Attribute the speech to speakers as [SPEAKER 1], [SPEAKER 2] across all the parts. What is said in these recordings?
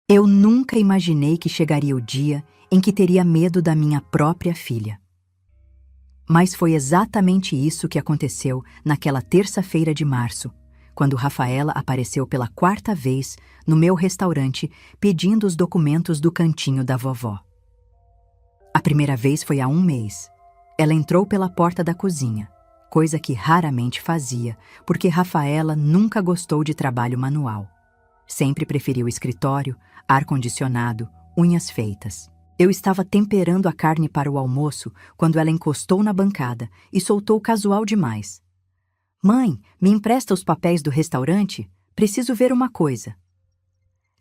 [SPEAKER 1] Eu nunca imaginei que chegaria o dia em que teria medo da minha própria filha. Mas foi exatamente isso que aconteceu naquela terça-feira de março, quando Rafaela apareceu pela quarta vez no meu restaurante pedindo os documentos do cantinho da vovó. A primeira vez foi há um mês. Ela entrou pela porta da cozinha, coisa que raramente fazia, porque Rafaela nunca gostou de trabalho manual. Sempre preferiu escritório, ar-condicionado, unhas feitas. Eu estava temperando a carne para o almoço quando ela encostou na bancada e soltou casual demais. "Mãe, me empresta os papéis do restaurante? Preciso ver uma coisa."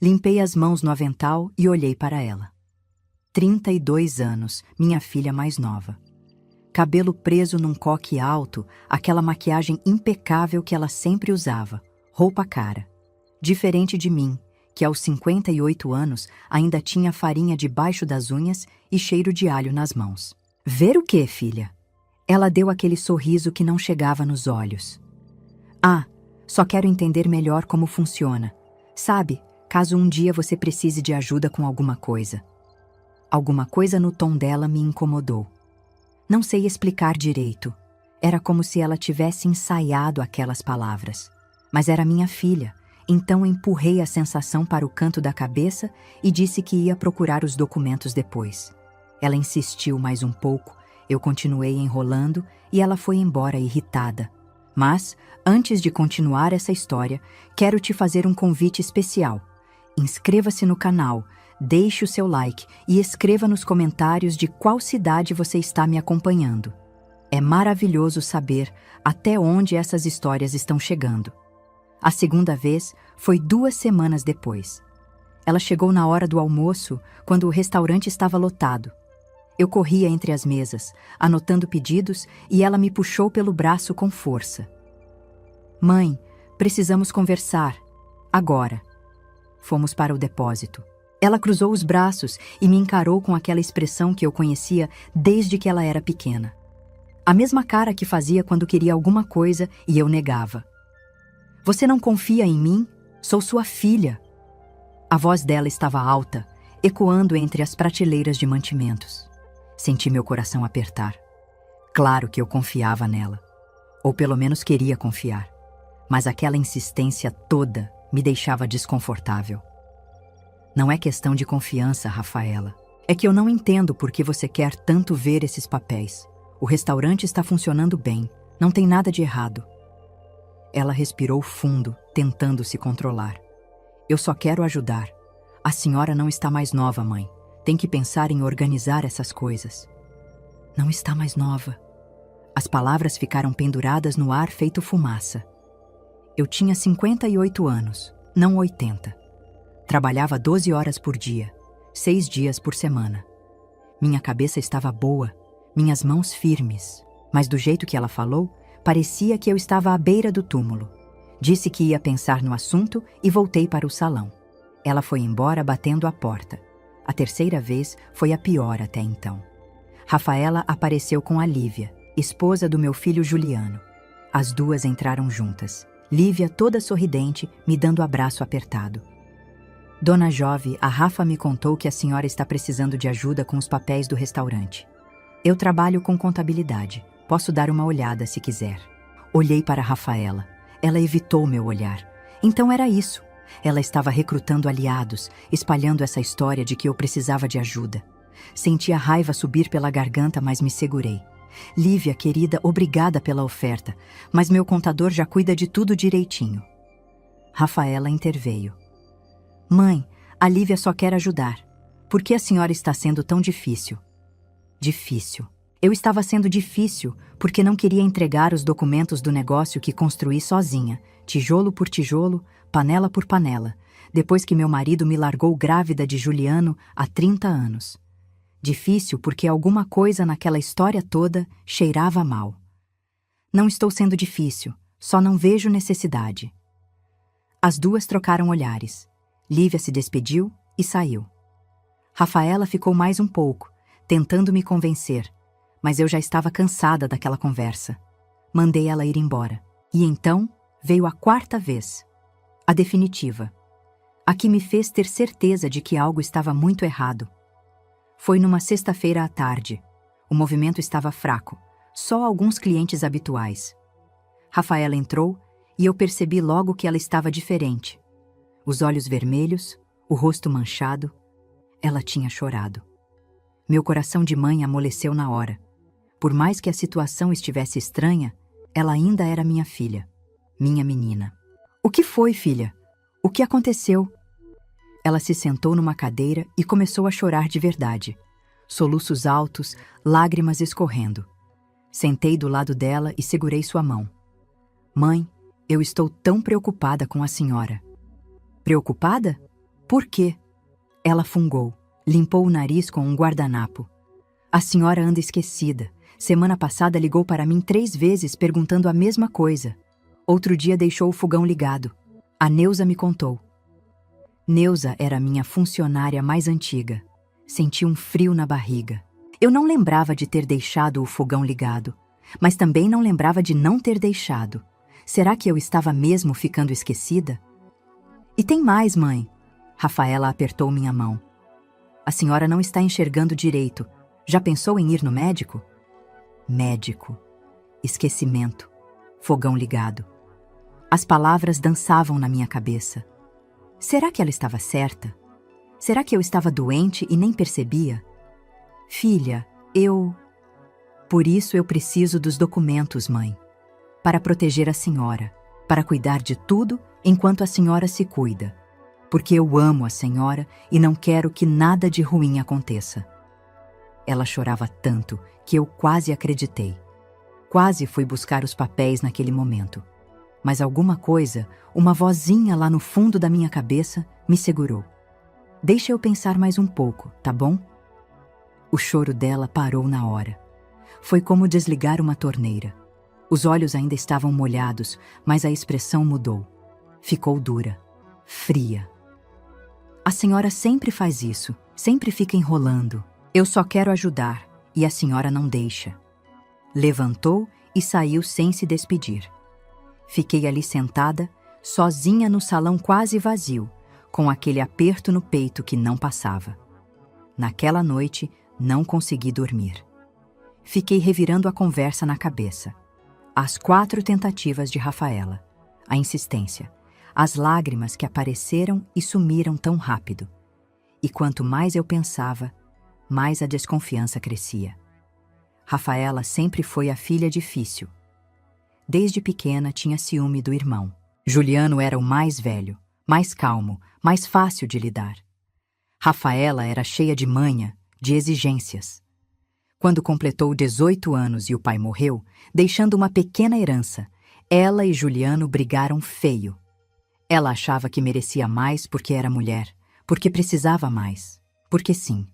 [SPEAKER 1] Limpei as mãos no avental e olhei para ela. 32 anos, minha filha mais nova. Cabelo preso num coque alto, aquela maquiagem impecável que ela sempre usava, roupa cara. Diferente de mim, que aos 58 anos ainda tinha farinha debaixo das unhas e cheiro de alho nas mãos. "Ver o quê, filha?" Ela deu aquele sorriso que não chegava nos olhos. "Ah, só quero entender melhor como funciona. Sabe, caso um dia você precise de ajuda com alguma coisa." Alguma coisa no tom dela me incomodou. Não sei explicar direito. Era como se ela tivesse ensaiado aquelas palavras. Mas era minha filha. Então empurrei a sensação para o canto da cabeça e disse que ia procurar os documentos depois. Ela insistiu mais um pouco, eu continuei enrolando e ela foi embora irritada. Mas, antes de continuar essa história, quero te fazer um convite especial. Inscreva-se no canal, deixe o seu like e escreva nos comentários de qual cidade você está me acompanhando. É maravilhoso saber até onde essas histórias estão chegando. A segunda vez foi 2 semanas depois. Ela chegou na hora do almoço, quando o restaurante estava lotado. Eu corria entre as mesas, anotando pedidos, e ela me puxou pelo braço com força. "Mãe, precisamos conversar. Agora." Fomos para o depósito. Ela cruzou os braços e me encarou com aquela expressão que eu conhecia desde que ela era pequena. A mesma cara que fazia quando queria alguma coisa e eu negava. "Você não confia em mim? Sou sua filha." A voz dela estava alta, ecoando entre as prateleiras de mantimentos. Senti meu coração apertar. Claro que eu confiava nela. Ou pelo menos queria confiar. Mas aquela insistência toda me deixava desconfortável. "Não é questão de confiança, Rafaela. É que eu não entendo por que você quer tanto ver esses papéis. O restaurante está funcionando bem. Não tem nada de errado." Ela respirou fundo, tentando se controlar. "Eu só quero ajudar. A senhora não está mais nova, mãe. Tem que pensar em organizar essas coisas." "Não está mais nova." As palavras ficaram penduradas no ar feito fumaça. Eu tinha 58 anos, não 80. Trabalhava 12 horas por dia, 6 dias por semana. Minha cabeça estava boa, minhas mãos firmes, mas do jeito que ela falou, parecia que eu estava à beira do túmulo. Disse que ia pensar no assunto e voltei para o salão. Ela foi embora batendo a porta. A terceira vez foi a pior até então. Rafaela apareceu com a Lívia, esposa do meu filho Juliano. As duas entraram juntas. Lívia toda sorridente, me dando abraço apertado. "Dona Jove, a Rafa me contou que a senhora está precisando de ajuda com os papéis do restaurante. Eu trabalho com contabilidade. Posso dar uma olhada se quiser." Olhei para Rafaela. Ela evitou meu olhar. Então era isso. Ela estava recrutando aliados, espalhando essa história de que eu precisava de ajuda. Senti a raiva subir pela garganta, mas me segurei. "Lívia, querida, obrigada pela oferta, mas meu contador já cuida de tudo direitinho." Rafaela interveio. "Mãe, a Lívia só quer ajudar. Por que a senhora está sendo tão difícil?" Difícil. Eu estava sendo difícil porque não queria entregar os documentos do negócio que construí sozinha, tijolo por tijolo, panela por panela, depois que meu marido me largou grávida de Juliano há 30 anos. Difícil porque alguma coisa naquela história toda cheirava mal. Não estou sendo difícil, só não vejo necessidade. As duas trocaram olhares. Lívia se despediu e saiu. Rafaela ficou mais um pouco, tentando me convencer, mas eu já estava cansada daquela conversa. Mandei ela ir embora. E então veio a quarta vez, a definitiva. a que me fez ter certeza de que algo estava muito errado. Foi numa sexta-feira à tarde. O movimento estava fraco, só alguns clientes habituais. Rafaela entrou e eu percebi logo que ela estava diferente. Os olhos vermelhos, o rosto manchado. Ela tinha chorado. Meu coração de mãe amoleceu na hora. Por mais que a situação estivesse estranha, ela ainda era minha filha, minha menina. O que foi, filha? O que aconteceu? Ela se sentou numa cadeira e começou a chorar de verdade. Soluços altos, lágrimas escorrendo. Sentei do lado dela e segurei sua mão. Mãe, eu estou tão preocupada com a senhora. Preocupada? Por quê? Ela fungou, limpou o nariz com um guardanapo. A senhora anda esquecida. Semana passada ligou para mim 3 vezes perguntando a mesma coisa. Outro dia deixou o fogão ligado. A Neuza me contou. Neuza era minha funcionária mais antiga. Senti um frio na barriga. Eu não lembrava de ter deixado o fogão ligado, mas também não lembrava de não ter deixado. Será que eu estava mesmo ficando esquecida? E tem mais, mãe. Rafaela apertou minha mão. A senhora não está enxergando direito. Já pensou em ir no médico? Médico. Esquecimento. Fogão ligado. As palavras dançavam na minha cabeça. Será que ela estava certa? Será que eu estava doente e nem percebia? Filha, Por isso eu preciso dos documentos, mãe. Para proteger a senhora, para cuidar de tudo enquanto a senhora se cuida. Porque eu amo a senhora e não quero que nada de ruim aconteça. Ela chorava tanto que eu quase acreditei. Quase fui buscar os papéis naquele momento. Mas alguma coisa, uma vozinha lá no fundo da minha cabeça, me segurou. Deixa eu pensar mais um pouco, tá bom? O choro dela parou na hora. Foi como desligar uma torneira. Os olhos ainda estavam molhados, mas a expressão mudou. Ficou dura, fria. A senhora sempre faz isso, sempre fica enrolando. Eu só quero ajudar, e a senhora não deixa. Levantou e saiu sem se despedir. Fiquei ali sentada, sozinha no salão quase vazio, com aquele aperto no peito que não passava. Naquela noite, não consegui dormir. Fiquei revirando a conversa na cabeça. As 4 tentativas de Rafaela, a insistência, as lágrimas que apareceram e sumiram tão rápido. E quanto mais eu pensava, mais a desconfiança crescia. Rafaela sempre foi a filha difícil. Desde pequena tinha ciúme do irmão. Juliano era o mais velho, mais calmo, mais fácil de lidar. Rafaela era cheia de manha, de exigências. Quando completou 18 anos e o pai morreu, deixando uma pequena herança, ela e Juliano brigaram feio. Ela achava que merecia mais porque era mulher, porque precisava mais, porque sim.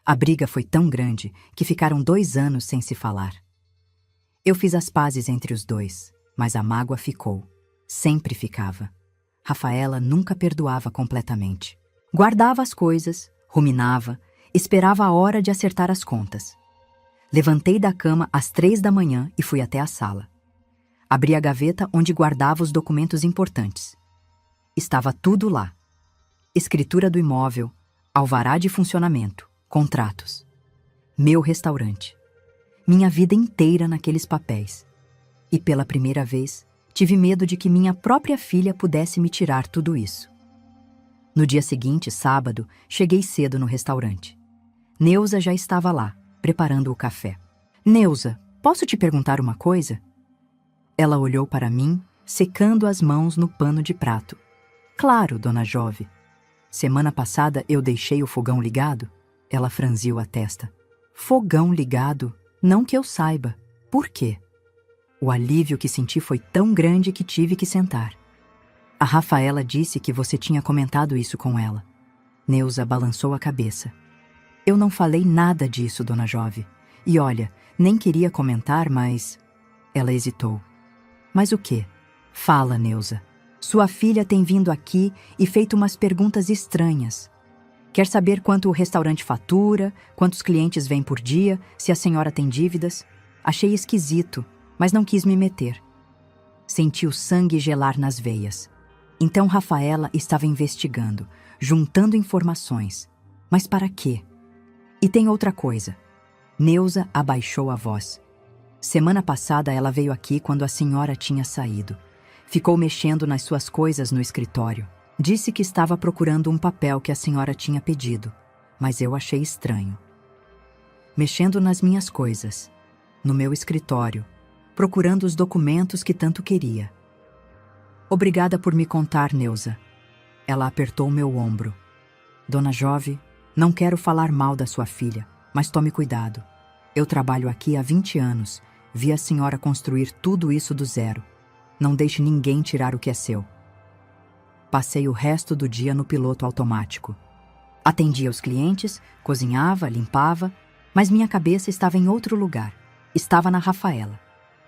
[SPEAKER 1] A briga foi tão grande que ficaram 2 anos sem se falar. Eu fiz as pazes entre os dois, mas a mágoa ficou. Sempre ficava. Rafaela nunca perdoava completamente. Guardava as coisas, ruminava, esperava a hora de acertar as contas. Levantei da cama às 3 da manhã e fui até a sala. Abri a gaveta onde guardava os documentos importantes. Estava tudo lá. Escritura do imóvel, alvará de funcionamento, contratos. Meu restaurante. Minha vida inteira naqueles papéis. E pela primeira vez, tive medo de que minha própria filha pudesse me tirar tudo isso. No dia seguinte, sábado, cheguei cedo no restaurante. Neuza já estava lá, preparando o café. Neuza, posso te perguntar uma coisa? Ela olhou para mim, secando as mãos no pano de prato. Claro, dona Jove. Semana passada eu deixei o fogão ligado? Ela franziu a testa. Fogão ligado? Não que eu saiba. Por quê? O alívio que senti foi tão grande que tive que sentar. A Rafaela disse que você tinha comentado isso com ela. Neuza balançou a cabeça. Eu não falei nada disso, dona Jove. E olha, nem queria comentar, mas... Ela hesitou. Mas o quê? Fala, Neuza. Sua filha tem vindo aqui e feito umas perguntas estranhas. Quer saber quanto o restaurante fatura, quantos clientes vêm por dia, se a senhora tem dívidas? Achei esquisito, mas não quis me meter. Senti o sangue gelar nas veias. Então Rafaela estava investigando, juntando informações. Mas para quê? E tem outra coisa. Neuza abaixou a voz. Semana passada ela veio aqui quando a senhora tinha saído. Ficou mexendo nas suas coisas no escritório. Disse que estava procurando um papel que a senhora tinha pedido, mas eu achei estranho. Mexendo nas minhas coisas, no meu escritório, procurando os documentos que tanto queria. Obrigada por me contar, Neuza. Ela apertou meu ombro. Dona Jove, não quero falar mal da sua filha, mas tome cuidado. Eu trabalho aqui há 20 anos, vi a senhora construir tudo isso do zero. Não deixe ninguém tirar o que é seu. Passei o resto do dia no piloto automático. Atendia os clientes, cozinhava, limpava, mas minha cabeça estava em outro lugar. Estava na Rafaela,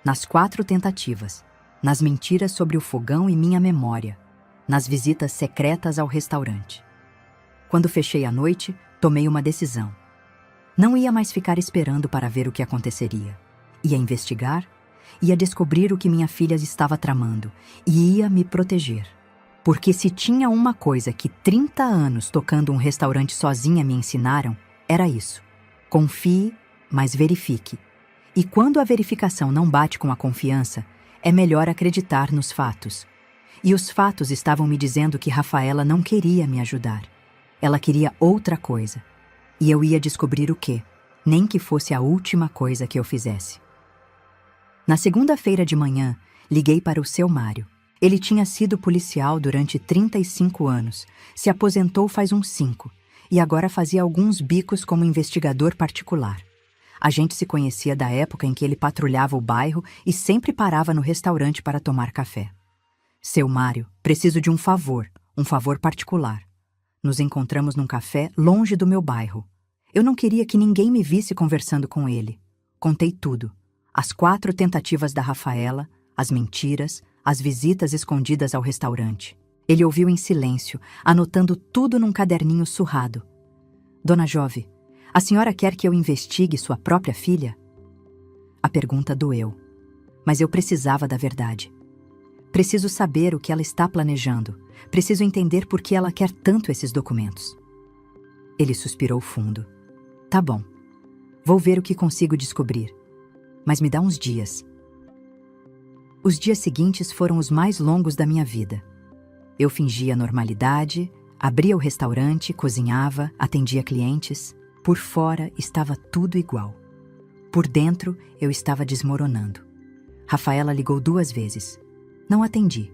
[SPEAKER 1] nas 4 tentativas, nas mentiras sobre o fogão e minha memória, nas visitas secretas ao restaurante. Quando fechei a noite, tomei uma decisão. Não ia mais ficar esperando para ver o que aconteceria. Ia investigar, ia descobrir o que minha filha estava tramando e ia me proteger. Porque se tinha uma coisa que 30 anos tocando um restaurante sozinha me ensinaram, era isso. Confie, mas verifique. E quando a verificação não bate com a confiança, é melhor acreditar nos fatos. E os fatos estavam me dizendo que Rafaela não queria me ajudar. Ela queria outra coisa. E eu ia descobrir o quê, nem que fosse a última coisa que eu fizesse. Na segunda-feira de manhã, liguei para o seu Mário. Ele tinha sido policial durante 35 anos, se aposentou faz uns 5, e agora fazia alguns bicos como investigador particular. A gente se conhecia da época em que ele patrulhava o bairro e sempre parava no restaurante para tomar café. Seu Mário, preciso de um favor particular. Nos encontramos num café longe do meu bairro. Eu não queria que ninguém me visse conversando com ele. Contei tudo. As 4 tentativas da Rafaela, as mentiras, as visitas escondidas ao restaurante. Ele ouviu em silêncio, anotando tudo num caderninho surrado. Dona Jove, a senhora quer que eu investigue sua própria filha? A pergunta doeu, mas eu precisava da verdade. Preciso saber o que ela está planejando. Preciso entender por que ela quer tanto esses documentos. Ele suspirou fundo. Tá bom. Vou ver o que consigo descobrir. Mas me dá uns dias. Os dias seguintes foram os mais longos da minha vida. Eu fingia normalidade, abria o restaurante, cozinhava, atendia clientes. Por fora estava tudo igual. Por dentro eu estava desmoronando. Rafaela ligou 2 vezes. Não atendi.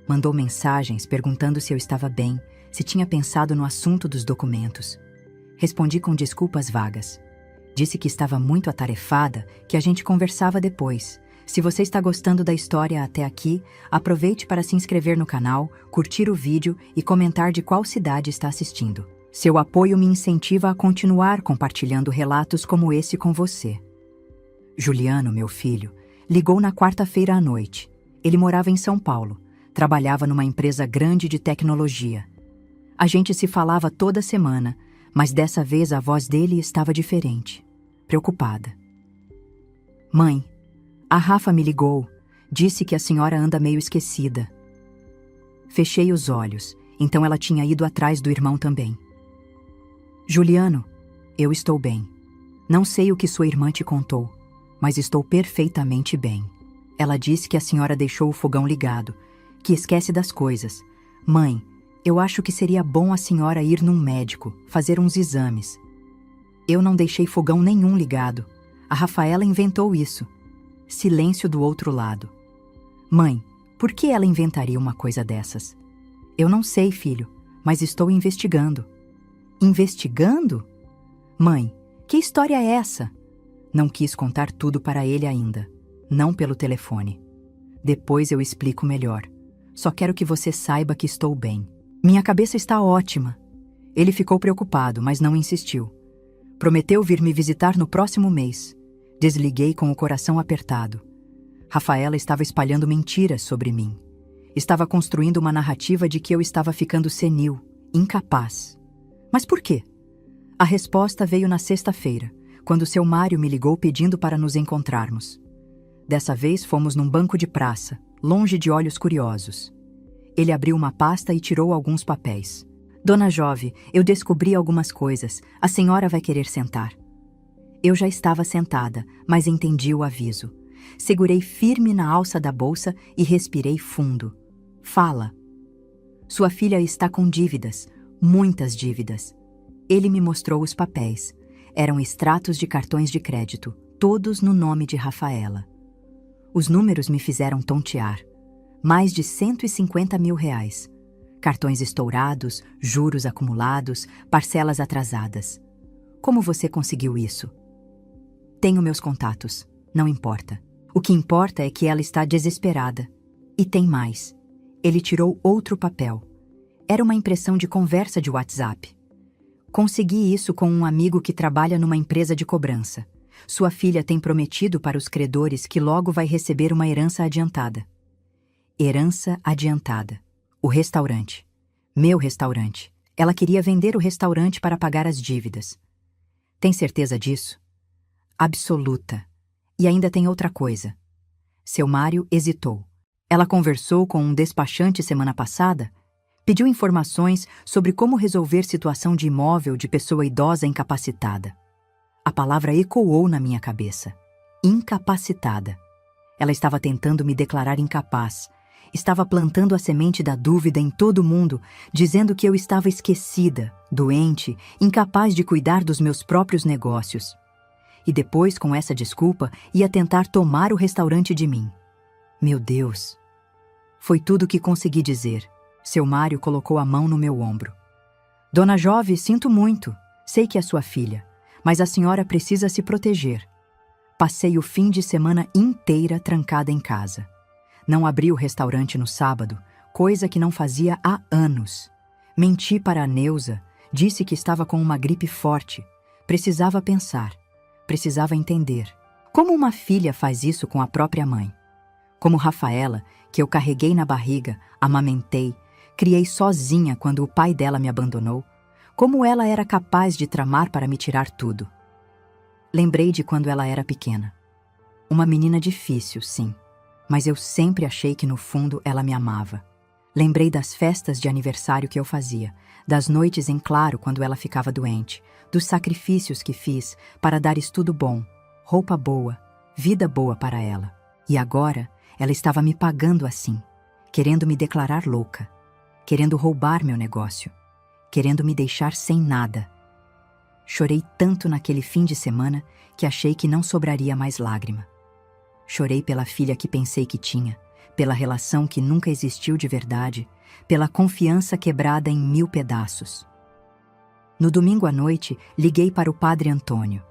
[SPEAKER 1] Mandou mensagens perguntando se eu estava bem, se tinha pensado no assunto dos documentos. Respondi com desculpas vagas. Disse que estava muito atarefada, que a gente conversava depois. Se você está gostando da história até aqui, aproveite para se inscrever no canal, curtir o vídeo e comentar de qual cidade está assistindo. Seu apoio me incentiva a continuar compartilhando relatos como esse com você. Juliano, meu filho, ligou na quarta-feira à noite. Ele morava em São Paulo, trabalhava numa empresa grande de tecnologia. A gente se falava toda semana, mas dessa vez a voz dele estava diferente, preocupada. Mãe, a Rafa me ligou, disse que a senhora anda meio esquecida. Fechei os olhos, então ela tinha ido atrás do irmão também. Juliano, eu estou bem. Não sei o que sua irmã te contou, mas estou perfeitamente bem. Ela disse que a senhora deixou o fogão ligado, que esquece das coisas. Mãe, eu acho que seria bom a senhora ir num médico, fazer uns exames. Eu não deixei fogão nenhum ligado. A Rafaela inventou isso. Silêncio do outro lado. Mãe, por que ela inventaria uma coisa dessas? Eu não sei, filho, mas estou investigando. Investigando? Mãe, que história é essa? Não quis contar tudo para ele ainda. Não pelo telefone. Depois eu explico melhor. Só quero que você saiba que estou bem. Minha cabeça está ótima. Ele ficou preocupado, mas não insistiu. Prometeu vir me visitar no próximo mês. Desliguei com o coração apertado. Rafaela estava espalhando mentiras sobre mim. Estava construindo uma narrativa de que eu estava ficando senil, incapaz. Mas por quê? A resposta veio na sexta-feira, quando seu Mário me ligou pedindo para nos encontrarmos. Dessa vez fomos num banco de praça, longe de olhos curiosos. Ele abriu uma pasta e tirou alguns papéis. Dona Jove, eu descobri algumas coisas. A senhora vai querer sentar. Eu já estava sentada, mas entendi o aviso. Segurei firme na alça da bolsa e respirei fundo. Fala. Sua filha está com dívidas, muitas dívidas. Ele me mostrou os papéis. Eram extratos de cartões de crédito, todos no nome de Rafaela. Os números me fizeram tontear. Mais de R$ 150 mil. Cartões estourados, juros acumulados, parcelas atrasadas. Como você conseguiu isso? Tenho meus contatos. Não importa. O que importa é que ela está desesperada. E tem mais. Ele tirou outro papel. Era uma impressão de conversa de WhatsApp. Consegui isso com um amigo que trabalha numa empresa de cobrança. Sua filha tem prometido para os credores que logo vai receber uma herança adiantada. Herança adiantada. O restaurante. Meu restaurante. Ela queria vender o restaurante para pagar as dívidas. Tem certeza disso? Absoluta. E ainda tem outra coisa. Seu Mário hesitou. Ela conversou com um despachante semana passada? Pediu informações sobre como resolver situação de imóvel de pessoa idosa incapacitada. A palavra ecoou na minha cabeça. Incapacitada. Ela estava tentando me declarar incapaz. Estava plantando a semente da dúvida em todo mundo, dizendo que eu estava esquecida, doente, incapaz de cuidar dos meus próprios negócios. E depois, com essa desculpa, ia tentar tomar o restaurante de mim. Meu Deus! Foi tudo o que consegui dizer. Seu Mário colocou a mão no meu ombro. Dona Jove, sinto muito. Sei que é sua filha, mas a senhora precisa se proteger. Passei o fim de semana inteira trancada em casa. Não abri o restaurante no sábado, coisa que não fazia há anos. Menti para a Neuza, disse que estava com uma gripe forte. Precisava pensar, precisava entender. Como uma filha faz isso com a própria mãe? Como Rafaela, que eu carreguei na barriga, amamentei, criei sozinha quando o pai dela me abandonou, como ela era capaz de tramar para me tirar tudo. Lembrei de quando ela era pequena. Uma menina difícil, sim, mas eu sempre achei que no fundo ela me amava. Lembrei das festas de aniversário que eu fazia, das noites em claro quando ela ficava doente, dos sacrifícios que fiz para dar estudo bom, roupa boa, vida boa para ela. E agora ela estava me pagando assim, querendo me declarar louca, querendo roubar meu negócio, querendo me deixar sem nada. Chorei tanto naquele fim de semana que achei que não sobraria mais lágrima. Chorei pela filha que pensei que tinha, pela relação que nunca existiu de verdade, pela confiança quebrada em 1000 pedaços. No domingo à noite, liguei para o padre Antônio.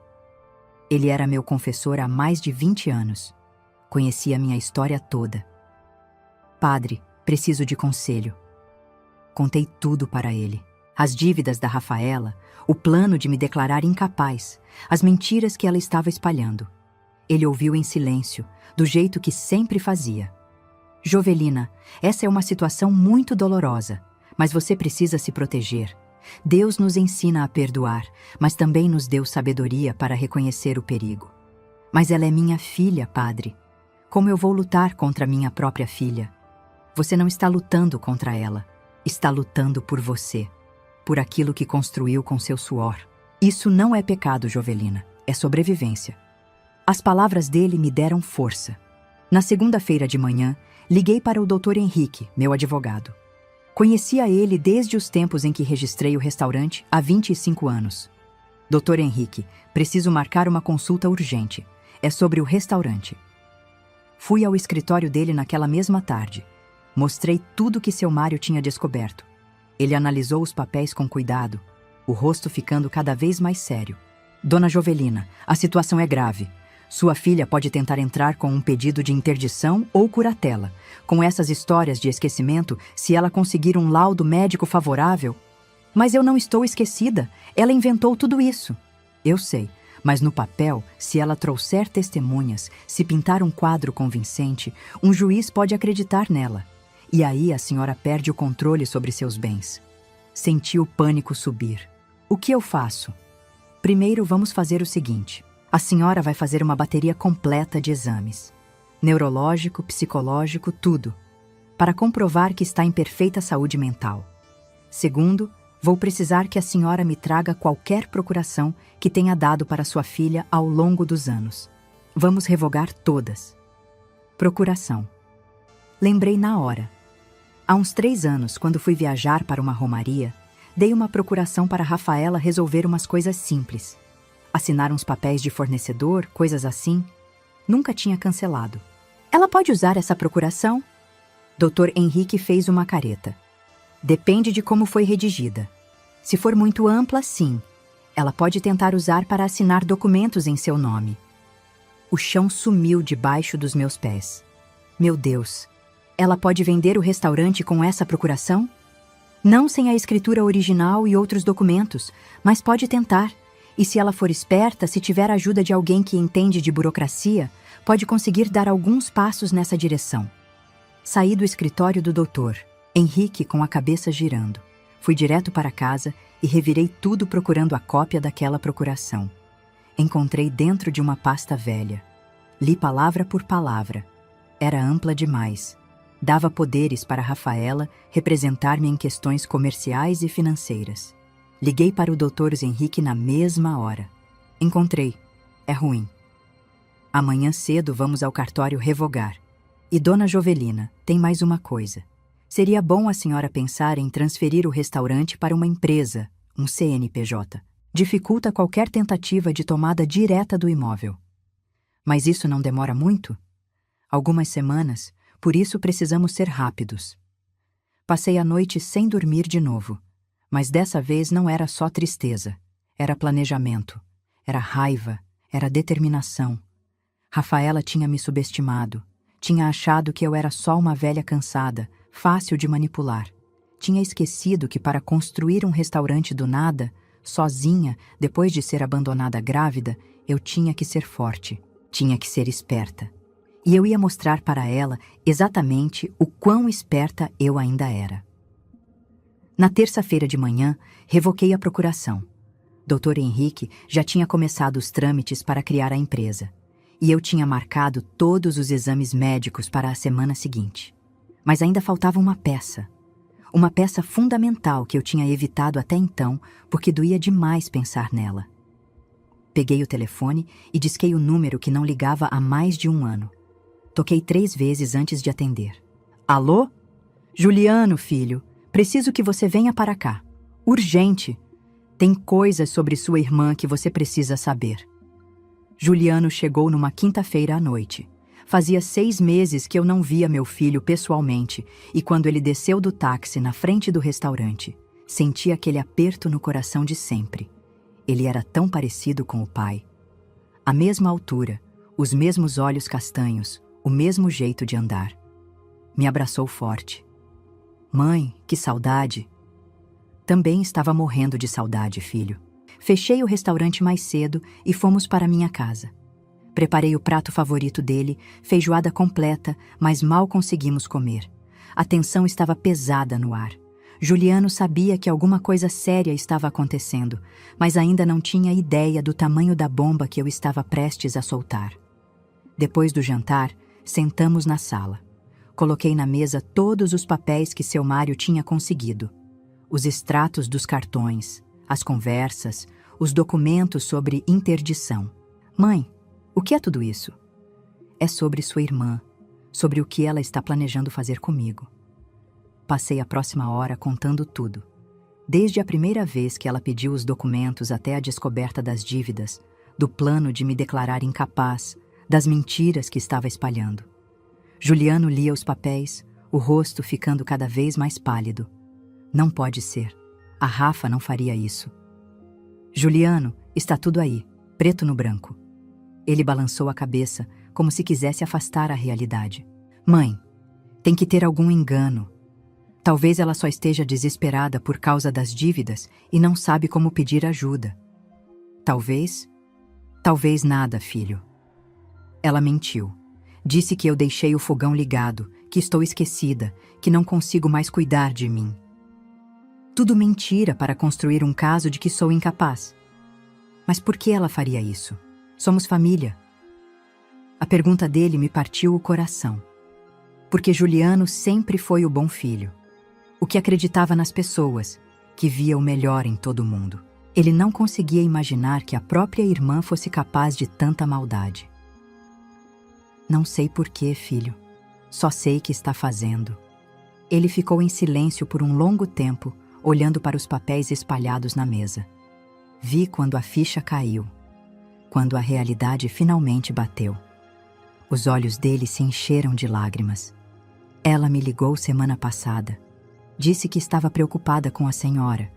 [SPEAKER 1] Ele era meu confessor há mais de 20 anos. Conhecia minha história toda. Padre, preciso de conselho. Contei tudo para ele. As dívidas da Rafaela, o plano de me declarar incapaz, as mentiras que ela estava espalhando. Ele ouviu em silêncio, do jeito que sempre fazia. Jovelina, essa é uma situação muito dolorosa, mas você precisa se proteger. Deus nos ensina a perdoar, mas também nos deu sabedoria para reconhecer o perigo. Mas ela é minha filha, padre. Como eu vou lutar contra minha própria filha? Você não está lutando contra ela. Está lutando por você, por aquilo que construiu com seu suor. Isso não é pecado, Jovelina, é sobrevivência. As palavras dele me deram força. Na segunda-feira de manhã, liguei para o Dr. Henrique, meu advogado. Conhecia ele desde os tempos em que registrei o restaurante há 25 anos. Dr. Henrique, preciso marcar uma consulta urgente. É sobre o restaurante. Fui ao escritório dele naquela mesma tarde. Mostrei tudo que seu Mário tinha descoberto. Ele analisou os papéis com cuidado, o rosto ficando cada vez mais sério. Dona Jovelina, a situação é grave. Sua filha pode tentar entrar com um pedido de interdição ou curatela. Com essas histórias de esquecimento, se ela conseguir um laudo médico favorável... Mas eu não estou esquecida. Ela inventou tudo isso. Eu sei, mas no papel, se ela trouxer testemunhas, se pintar um quadro convincente, um juiz pode acreditar nela. E aí a senhora perde o controle sobre seus bens. Senti o pânico subir. O que eu faço? Primeiro vamos fazer o seguinte. A senhora vai fazer uma bateria completa de exames. Neurológico, psicológico, tudo. para comprovar que está em perfeita saúde mental. Segundo, vou precisar que a senhora me traga qualquer procuração que tenha dado para sua filha ao longo dos anos. Vamos revogar todas. Procuração. Lembrei na hora. Há uns 3 anos, quando fui viajar para uma romaria, dei uma procuração para Rafaela resolver umas coisas simples. Assinar uns papéis de fornecedor, coisas assim. Nunca tinha cancelado. Ela pode usar essa procuração? Dr. Henrique fez uma careta. Depende de como foi redigida. Se for muito ampla, sim. Ela pode tentar usar para assinar documentos em seu nome. O chão sumiu debaixo dos meus pés. Meu Deus! Ela pode vender o restaurante com essa procuração? Não sem a escritura original e outros documentos, mas pode tentar. E se ela for esperta, se tiver a ajuda de alguém que entende de burocracia, pode conseguir dar alguns passos nessa direção. Saí do escritório do doutor, Henrique com a cabeça girando. Fui direto para casa e revirei tudo procurando a cópia daquela procuração. Encontrei dentro de uma pasta velha. Li palavra por palavra. Era ampla demais. Dava poderes para Rafaela representar-me em questões comerciais e financeiras. Liguei para o Dr. Henrique na mesma hora. Encontrei. É ruim. Amanhã cedo vamos ao cartório revogar. E Dona Jovelina, tem mais uma coisa. Seria bom a senhora pensar em transferir o restaurante para uma empresa, um CNPJ. Dificulta qualquer tentativa de tomada direta do imóvel. Mas isso não demora muito? Algumas semanas, por isso precisamos ser rápidos. Passei a noite sem dormir de novo, mas dessa vez não era só tristeza. Era planejamento, era raiva, era determinação. Rafaela tinha me subestimado, tinha achado que eu era só uma velha cansada, fácil de manipular. Tinha esquecido que para construir um restaurante do nada, sozinha, depois de ser abandonada grávida, eu tinha que ser forte, tinha que ser esperta. E eu ia mostrar para ela exatamente o quão esperta eu ainda era. Na terça-feira de manhã, revoquei a procuração. Dr. Henrique já tinha começado os trâmites para criar a empresa, e eu tinha marcado todos os exames médicos para a semana seguinte. Mas ainda faltava uma peça fundamental que eu tinha evitado até então porque doía demais pensar nela. Peguei o telefone e disquei o número que não ligava há mais de 1 ano. Toquei 3 vezes antes de atender. Alô? Juliano, filho, preciso que você venha para cá. Urgente. Tem coisas sobre sua irmã que você precisa saber. Juliano chegou numa quinta-feira à noite. Fazia 6 meses que eu não via meu filho pessoalmente, e quando ele desceu do táxi na frente do restaurante, senti aquele aperto no coração de sempre. Ele era tão parecido com o pai. A mesma altura, os mesmos olhos castanhos, o mesmo jeito de andar. Me abraçou forte. Mãe, que saudade! Também estava morrendo de saudade, filho. Fechei o restaurante mais cedo e fomos para minha casa. Preparei o prato favorito dele, feijoada completa, mas mal conseguimos comer. A tensão estava pesada no ar. Juliano sabia que alguma coisa séria estava acontecendo, mas ainda não tinha ideia do tamanho da bomba que eu estava prestes a soltar. Depois do jantar, sentamos na sala. Coloquei na mesa todos os papéis que seu Mário tinha conseguido. Os extratos dos cartões, as conversas, os documentos sobre interdição. Mãe, o que é tudo isso? É sobre sua irmã, sobre o que ela está planejando fazer comigo. Passei a próxima hora contando tudo. Desde a primeira vez que ela pediu os documentos até a descoberta das dívidas, do plano de me declarar incapaz, das mentiras que estava espalhando. Juliano lia os papéis, o rosto ficando cada vez mais pálido. Não pode ser. A Rafa não faria isso. Juliano, está tudo aí, preto no branco. Ele balançou a cabeça, como se quisesse afastar a realidade. Mãe, tem que ter algum engano. Talvez ela só esteja desesperada por causa das dívidas e não sabe como pedir ajuda. Talvez nada, filho. Ela mentiu. Disse que eu deixei o fogão ligado, que estou esquecida, que não consigo mais cuidar de mim. Tudo mentira para construir um caso de que sou incapaz. Mas por que ela faria isso? Somos família. A pergunta dele me partiu o coração. Porque Juliano sempre foi o bom filho, o que acreditava nas pessoas, que via o melhor em todo mundo. Ele não conseguia imaginar que a própria irmã fosse capaz de tanta maldade. Não sei por quê, filho. Só sei que está fazendo. Ele ficou em silêncio por um longo tempo, olhando para os papéis espalhados na mesa. Vi quando a ficha caiu, quando a realidade finalmente bateu. Os olhos dele se encheram de lágrimas. Ela me ligou semana passada. Disse que estava preocupada com a senhora,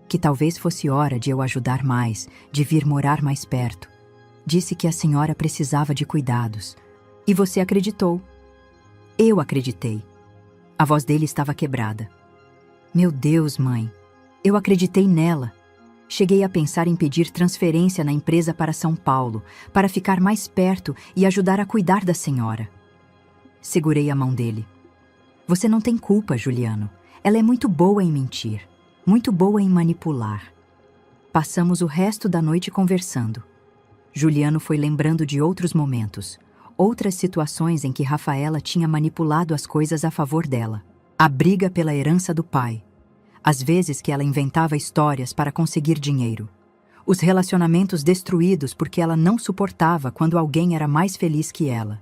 [SPEAKER 1] que talvez fosse hora de eu ajudar mais, de vir morar mais perto. Disse que a senhora precisava de cuidados. E você acreditou. Eu acreditei. A voz dele estava quebrada. Meu Deus, mãe, eu acreditei nela. Cheguei a pensar em pedir transferência na empresa para São Paulo, para ficar mais perto e ajudar a cuidar da senhora. Segurei a mão dele. Você não tem culpa, Juliano. Ela é muito boa em mentir, muito boa em manipular. Passamos o resto da noite conversando. Juliano foi lembrando de outros momentos, outras situações em que Rafaela tinha manipulado as coisas a favor dela. A briga pela herança do pai. As vezes que ela inventava histórias para conseguir dinheiro. Os relacionamentos destruídos porque ela não suportava quando alguém era mais feliz que ela.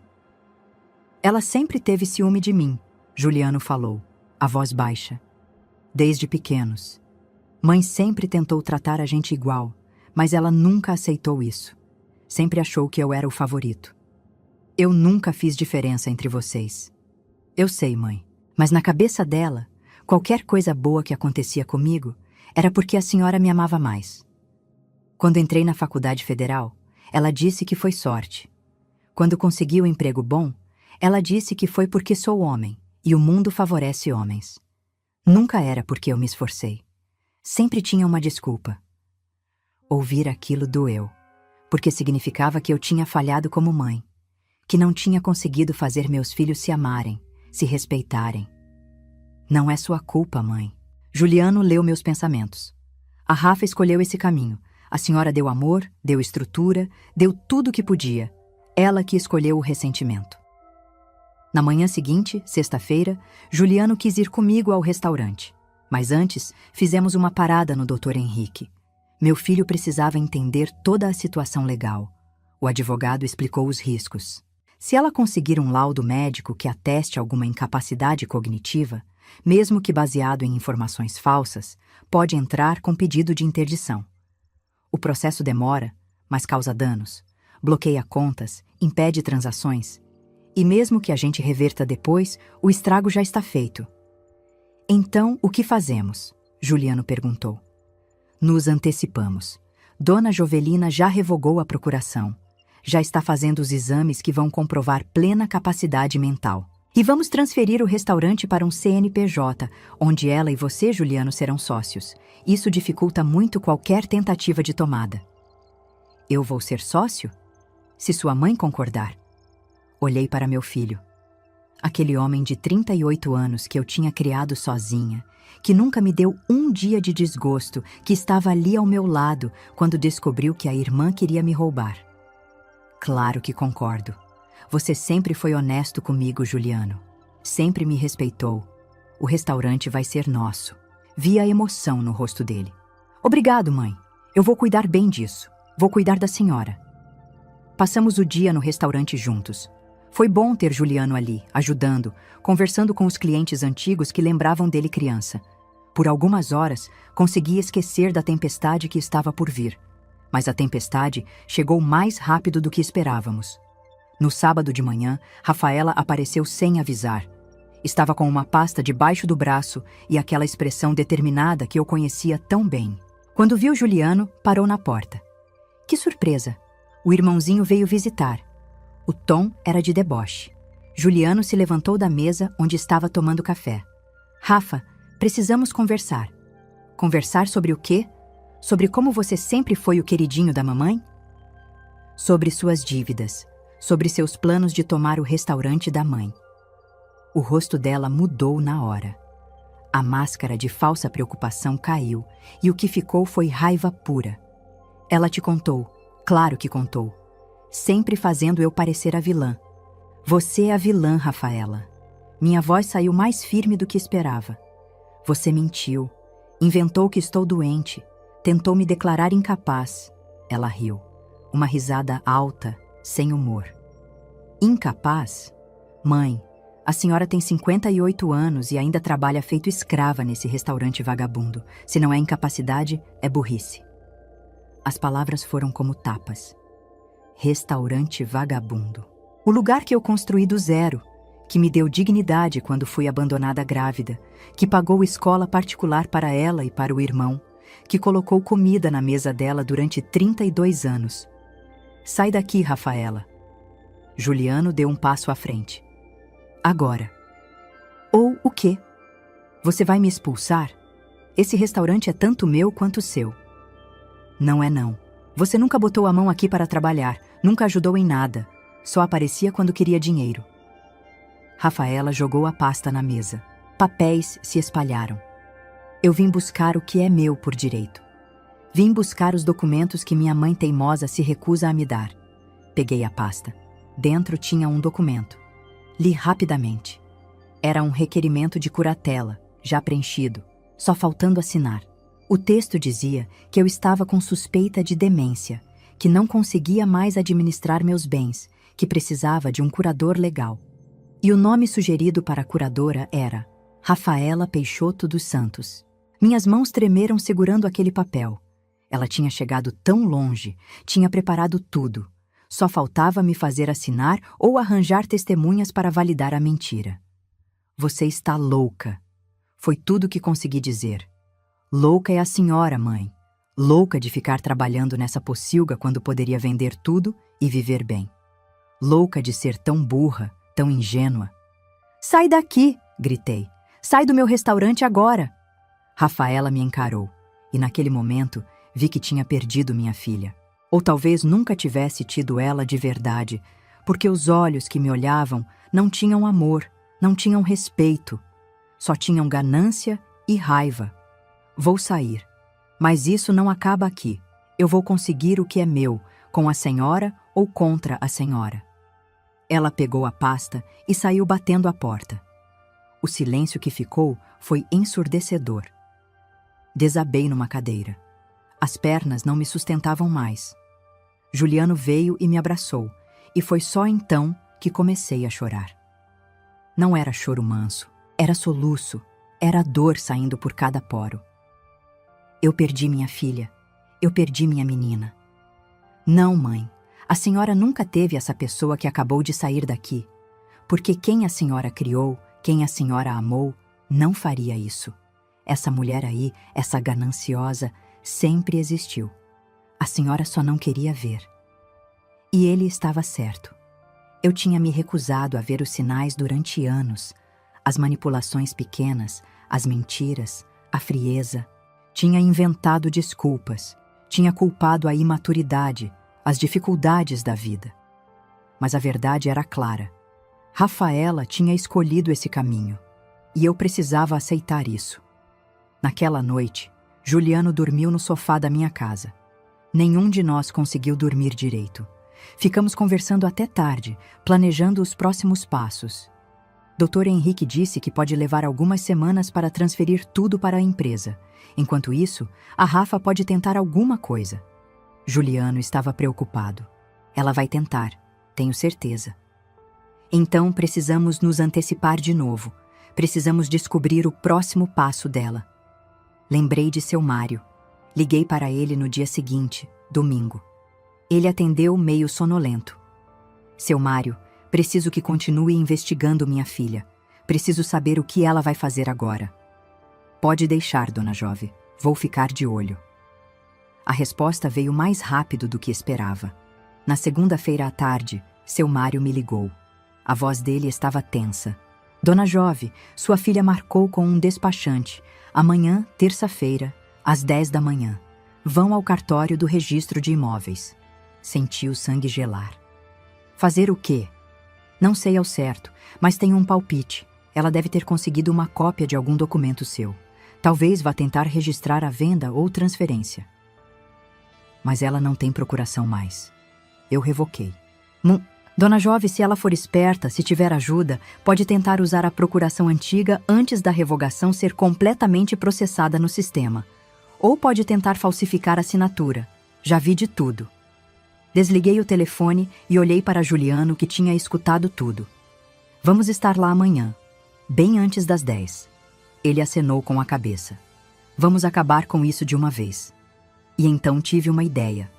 [SPEAKER 1] Ela sempre teve ciúme de mim, Juliano falou, a voz baixa. Desde pequenos. Mãe sempre tentou tratar a gente igual, mas ela nunca aceitou isso. Sempre achou que eu era o favorito. Eu nunca fiz diferença entre vocês. Eu sei, mãe, mas na cabeça dela, qualquer coisa boa que acontecia comigo era porque a senhora me amava mais. Quando entrei na faculdade federal, ela disse que foi sorte. Quando consegui um emprego bom, ela disse que foi porque sou homem e o mundo favorece homens. Nunca era porque eu me esforcei. Sempre tinha uma desculpa. Ouvir aquilo doeu, porque significava que eu tinha falhado como mãe, que não tinha conseguido fazer meus filhos se amarem, se respeitarem. Não é sua culpa, mãe. Juliano leu meus pensamentos. A Rafa escolheu esse caminho. A senhora deu amor, deu estrutura, deu tudo o que podia. Ela que escolheu o ressentimento. Na manhã seguinte, sexta-feira, Juliano quis ir comigo ao restaurante. Mas antes, fizemos uma parada no Dr. Henrique. Meu filho precisava entender toda a situação legal. O advogado explicou os riscos. Se ela conseguir um laudo médico que ateste alguma incapacidade cognitiva, mesmo que baseado em informações falsas, pode entrar com pedido de interdição. O processo demora, mas causa danos, bloqueia contas, impede transações. E mesmo que a gente reverta depois, o estrago já está feito. Então, o que fazemos? Juliano perguntou. Nos antecipamos. Dona Jovelina já revogou a procuração. Já está fazendo os exames que vão comprovar plena capacidade mental. E vamos transferir o restaurante para um CNPJ, onde ela e você, Juliano, serão sócios. Isso dificulta muito qualquer tentativa de tomada. Eu vou ser sócio? Se sua mãe concordar. Olhei para meu filho. Aquele homem de 38 anos que eu tinha criado sozinha, que nunca me deu um dia de desgosto, que estava ali ao meu lado quando descobriu que a irmã queria me roubar. Claro que concordo. Você sempre foi honesto comigo, Juliano. Sempre me respeitou. O restaurante vai ser nosso. Vi a emoção no rosto dele. Obrigado, mãe. Eu vou cuidar bem disso. Vou cuidar da senhora. Passamos o dia no restaurante juntos. Foi bom ter Juliano ali, ajudando, conversando com os clientes antigos que lembravam dele criança. Por algumas horas, consegui esquecer da tempestade que estava por vir. Mas a tempestade chegou mais rápido do que esperávamos. No sábado de manhã, Rafaela apareceu sem avisar. Estava com uma pasta debaixo do braço e aquela expressão determinada que eu conhecia tão bem. Quando viu Juliano, parou na porta. Que surpresa! O irmãozinho veio visitar. O tom era de deboche. Juliano se levantou da mesa onde estava tomando café. Rafa, precisamos conversar. Conversar sobre o quê? Sobre como você sempre foi o queridinho da mamãe? Sobre suas dívidas. Sobre seus planos de tomar o restaurante da mãe. O rosto dela mudou na hora. A máscara de falsa preocupação caiu e o que ficou foi raiva pura. Ela te contou, claro que contou. Sempre fazendo eu parecer a vilã. Você é a vilã, Rafaela. Minha voz saiu mais firme do que esperava. Você mentiu. Inventou que estou doente. Tentou me declarar incapaz. Ela riu. Uma risada alta, sem humor. Incapaz? Mãe, a senhora tem 58 anos e ainda trabalha feito escrava nesse restaurante vagabundo. Se não é incapacidade, é burrice. As palavras foram como tapas. Restaurante vagabundo. O lugar que eu construí do zero, que me deu dignidade quando fui abandonada grávida, que pagou escola particular para ela e para o irmão, que colocou comida na mesa dela durante 32 anos. Sai daqui, Rafaela. Juliano deu um passo à frente. Agora. Ou o quê? Você vai me expulsar? Esse restaurante é tanto meu quanto seu. Não é não. Você nunca botou a mão aqui para trabalhar, nunca ajudou em nada. Só aparecia quando queria dinheiro. Rafaela jogou a pasta na mesa. Papéis se espalharam. Eu vim buscar o que é meu por direito. Vim buscar os documentos que minha mãe teimosa se recusa a me dar. Peguei a pasta. Dentro tinha um documento. Li rapidamente. Era um requerimento de curatela, já preenchido, só faltando assinar. O texto dizia que eu estava com suspeita de demência, que não conseguia mais administrar meus bens, que precisava de um curador legal. E o nome sugerido para a curadora era Rafaela Peixoto dos Santos. Minhas mãos tremeram segurando aquele papel. Ela tinha chegado tão longe, tinha preparado tudo. Só faltava me fazer assinar ou arranjar testemunhas para validar a mentira. Você está louca. Foi tudo que consegui dizer. Louca é a senhora, mãe. Louca de ficar trabalhando nessa pocilga quando poderia vender tudo e viver bem. Louca de ser tão burra, tão ingênua. Sai daqui, gritei. Sai do meu restaurante agora. Rafaela me encarou, e naquele momento vi que tinha perdido minha filha. Ou talvez nunca tivesse tido ela de verdade, porque os olhos que me olhavam não tinham amor, não tinham respeito, só tinham ganância e raiva. Vou sair, mas isso não acaba aqui. Eu vou conseguir o que é meu, com a senhora ou contra a senhora. Ela pegou a pasta e saiu batendo a porta. O silêncio que ficou foi ensurdecedor. Desabei numa cadeira. As pernas não me sustentavam mais. Juliano veio e me abraçou, e foi só então que comecei a chorar. Não era choro manso, era soluço, era dor saindo por cada poro. Eu perdi minha filha, eu perdi minha menina. Não, mãe, a senhora nunca teve essa pessoa que acabou de sair daqui, porque quem a senhora criou, quem a senhora amou, não faria isso. Essa mulher aí, essa gananciosa, sempre existiu. A senhora só não queria ver. E ele estava certo. Eu tinha me recusado a ver os sinais durante anos, as manipulações pequenas, as mentiras, a frieza. Tinha inventado desculpas, tinha culpado a imaturidade, as dificuldades da vida. Mas a verdade era clara. Rafaela tinha escolhido esse caminho, e eu precisava aceitar isso. Naquela noite, Juliano dormiu no sofá da minha casa. Nenhum de nós conseguiu dormir direito. Ficamos conversando até tarde, planejando os próximos passos. Dr. Henrique disse que pode levar algumas semanas para transferir tudo para a empresa. Enquanto isso, a Rafa pode tentar alguma coisa. Juliano estava preocupado. Ela vai tentar, tenho certeza. Então precisamos nos antecipar de novo. Precisamos descobrir o próximo passo dela. Lembrei de seu Mário. Liguei para ele no dia seguinte, domingo. Ele atendeu meio sonolento. Seu Mário, preciso que continue investigando minha filha. Preciso saber o que ela vai fazer agora. Pode deixar, dona Jove. Vou ficar de olho. A resposta veio mais rápido do que esperava. Na segunda-feira à tarde, seu Mário me ligou. A voz dele estava tensa. Dona Jove, sua filha marcou com um despachante. Amanhã, terça-feira, às 10 da manhã. Vão ao cartório do registro de imóveis. Senti o sangue gelar. Fazer o quê? Não sei ao certo, mas tenho um palpite. Ela deve ter conseguido uma cópia de algum documento seu. Talvez vá tentar registrar a venda ou transferência. Mas ela não tem procuração mais. Eu revoquei. Dona Jove, se ela for esperta, se tiver ajuda, pode tentar usar a procuração antiga antes da revogação ser completamente processada no sistema. Ou pode tentar falsificar a assinatura. Já vi de tudo. Desliguei o telefone e olhei para Juliano, que tinha escutado tudo. Vamos estar lá amanhã, bem antes das 10. Ele acenou com a cabeça. Vamos acabar com isso de uma vez. E então tive uma ideia.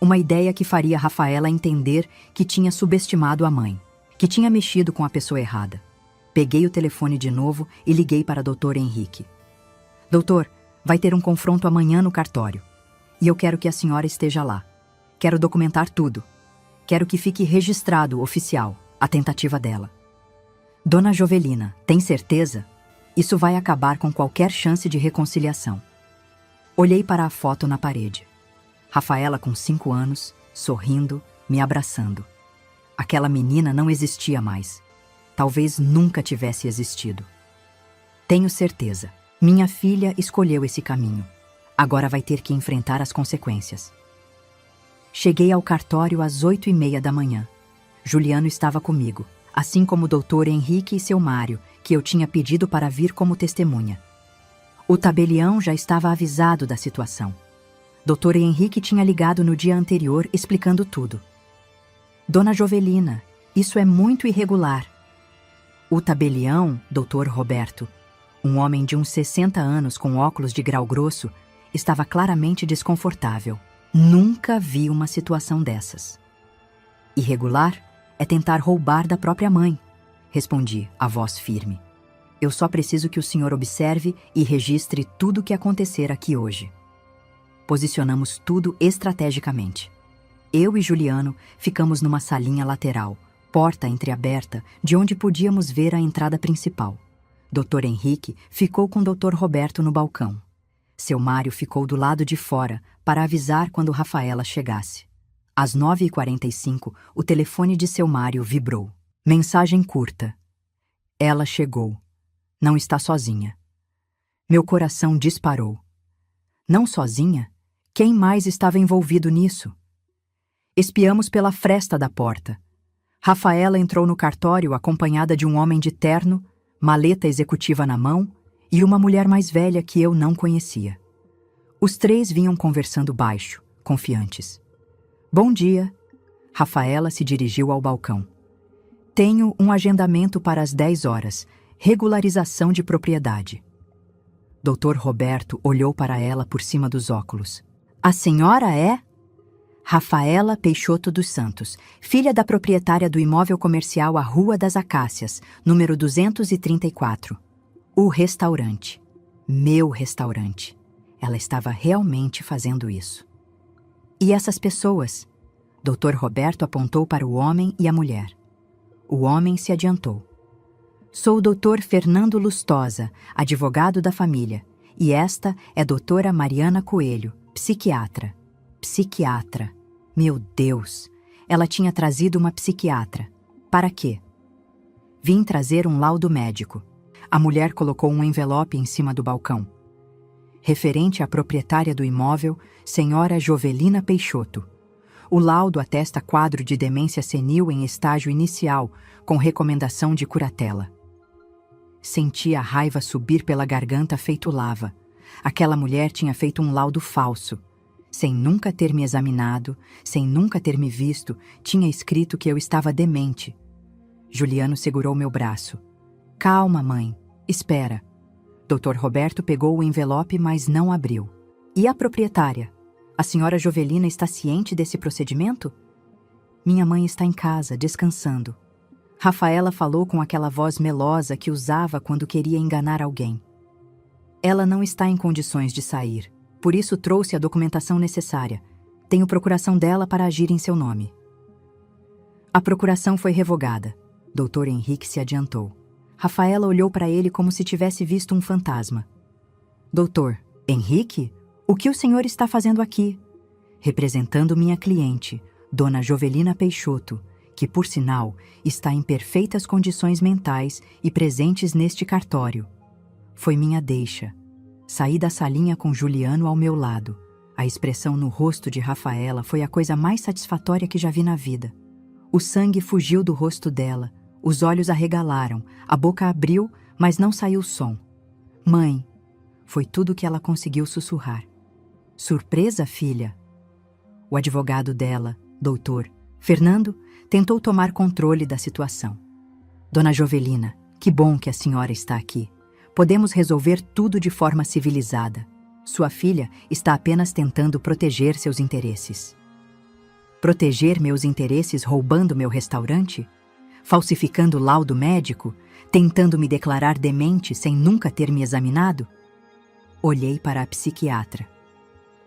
[SPEAKER 1] Uma ideia que faria Rafaela entender que tinha subestimado a mãe, que tinha mexido com a pessoa errada. Peguei o telefone de novo e liguei para Dr. Henrique. Doutor, vai ter um confronto amanhã no cartório. E eu quero que a senhora esteja lá. Quero documentar tudo. Quero que fique registrado, oficial, a tentativa dela. Dona Jovelina, tem certeza? Isso vai acabar com qualquer chance de reconciliação. Olhei para a foto na parede. Rafaela com 5 anos, sorrindo, me abraçando. Aquela menina não existia mais. Talvez nunca tivesse existido. Tenho certeza. Minha filha escolheu esse caminho. Agora vai ter que enfrentar as consequências. Cheguei ao cartório às 8h30 da manhã. Juliano estava comigo, assim como o Dr. Henrique e seu Mário, que eu tinha pedido para vir como testemunha. O tabelião já estava avisado da situação. Dr. Henrique tinha ligado no dia anterior explicando tudo. Dona Jovelina, isso é muito irregular. O tabelião, Dr. Roberto, um homem de uns 60 anos com óculos de grau grosso, estava claramente desconfortável. Nunca vi uma situação dessas. Irregular é tentar roubar da própria mãe, respondi, a voz firme. Eu só preciso que o senhor observe e registre tudo o que acontecer aqui hoje. Posicionamos tudo estrategicamente. Eu e Juliano ficamos numa salinha lateral, porta entreaberta, de onde podíamos ver a entrada principal. Dr. Henrique ficou com Dr. Roberto no balcão. Seu Mário ficou do lado de fora para avisar quando Rafaela chegasse. Às 9h45, o telefone de seu Mário vibrou. Mensagem curta. Ela chegou. Não está sozinha. Meu coração disparou. Não sozinha? Quem mais estava envolvido nisso? Espiamos pela fresta da porta. Rafaela entrou no cartório acompanhada de um homem de terno, maleta executiva na mão e uma mulher mais velha que eu não conhecia. Os 3 vinham conversando baixo, confiantes. Bom dia. Rafaela se dirigiu ao balcão. Tenho um agendamento para as 10 horas, regularização de propriedade. Dr. Roberto olhou para ela por cima dos óculos. A senhora é? Rafaela Peixoto dos Santos, filha da proprietária do imóvel comercial à Rua das Acácias, número 234. O restaurante. Meu restaurante. Ela estava realmente fazendo isso. E essas pessoas? Dr. Roberto apontou para o homem e a mulher. O homem se adiantou. Sou o Dr. Fernando Lustosa, advogado da família, e esta é doutora Mariana Coelho, psiquiatra. Psiquiatra. Meu Deus! Ela tinha trazido uma psiquiatra. Para quê? Vim trazer um laudo médico. A mulher colocou um envelope em cima do balcão. Referente à proprietária do imóvel, senhora Jovelina Peixoto. O laudo atesta quadro de demência senil em estágio inicial, com recomendação de curatela. Senti a raiva subir pela garganta feito lava. Aquela mulher tinha feito um laudo falso. Sem nunca ter me examinado, sem nunca ter me visto, tinha escrito que eu estava demente. Juliano segurou meu braço. Calma, mãe. Espera. Dr. Roberto pegou o envelope, mas não abriu. E a proprietária? A senhora Jovelina está ciente desse procedimento? Minha mãe está em casa, descansando. Rafaela falou com aquela voz melosa que usava quando queria enganar alguém. Ela não está em condições de sair. Por isso trouxe a documentação necessária. Tenho procuração dela para agir em seu nome. A procuração foi revogada. Dr. Henrique se adiantou. Rafaela olhou para ele como se tivesse visto um fantasma. Doutor, Henrique? O que o senhor está fazendo aqui? Representando minha cliente, Dona Jovelina Peixoto, que, por sinal, está em perfeitas condições mentais e presentes neste cartório. Foi minha deixa. Saí da salinha com Juliano ao meu lado. A expressão no rosto de Rafaela foi a coisa mais satisfatória que já vi na vida. O sangue fugiu do rosto dela, os olhos arregalaram, a boca abriu, mas não saiu som. Mãe, foi tudo que ela conseguiu sussurrar. Surpresa, filha? O advogado dela, doutor Fernando, tentou tomar controle da situação. Dona Jovelina, que bom que a senhora está aqui. Podemos resolver tudo de forma civilizada. Sua filha está apenas tentando proteger seus interesses. Proteger meus interesses roubando meu restaurante? Falsificando laudo médico? Tentando me declarar demente sem nunca ter me examinado? Olhei para a psiquiatra,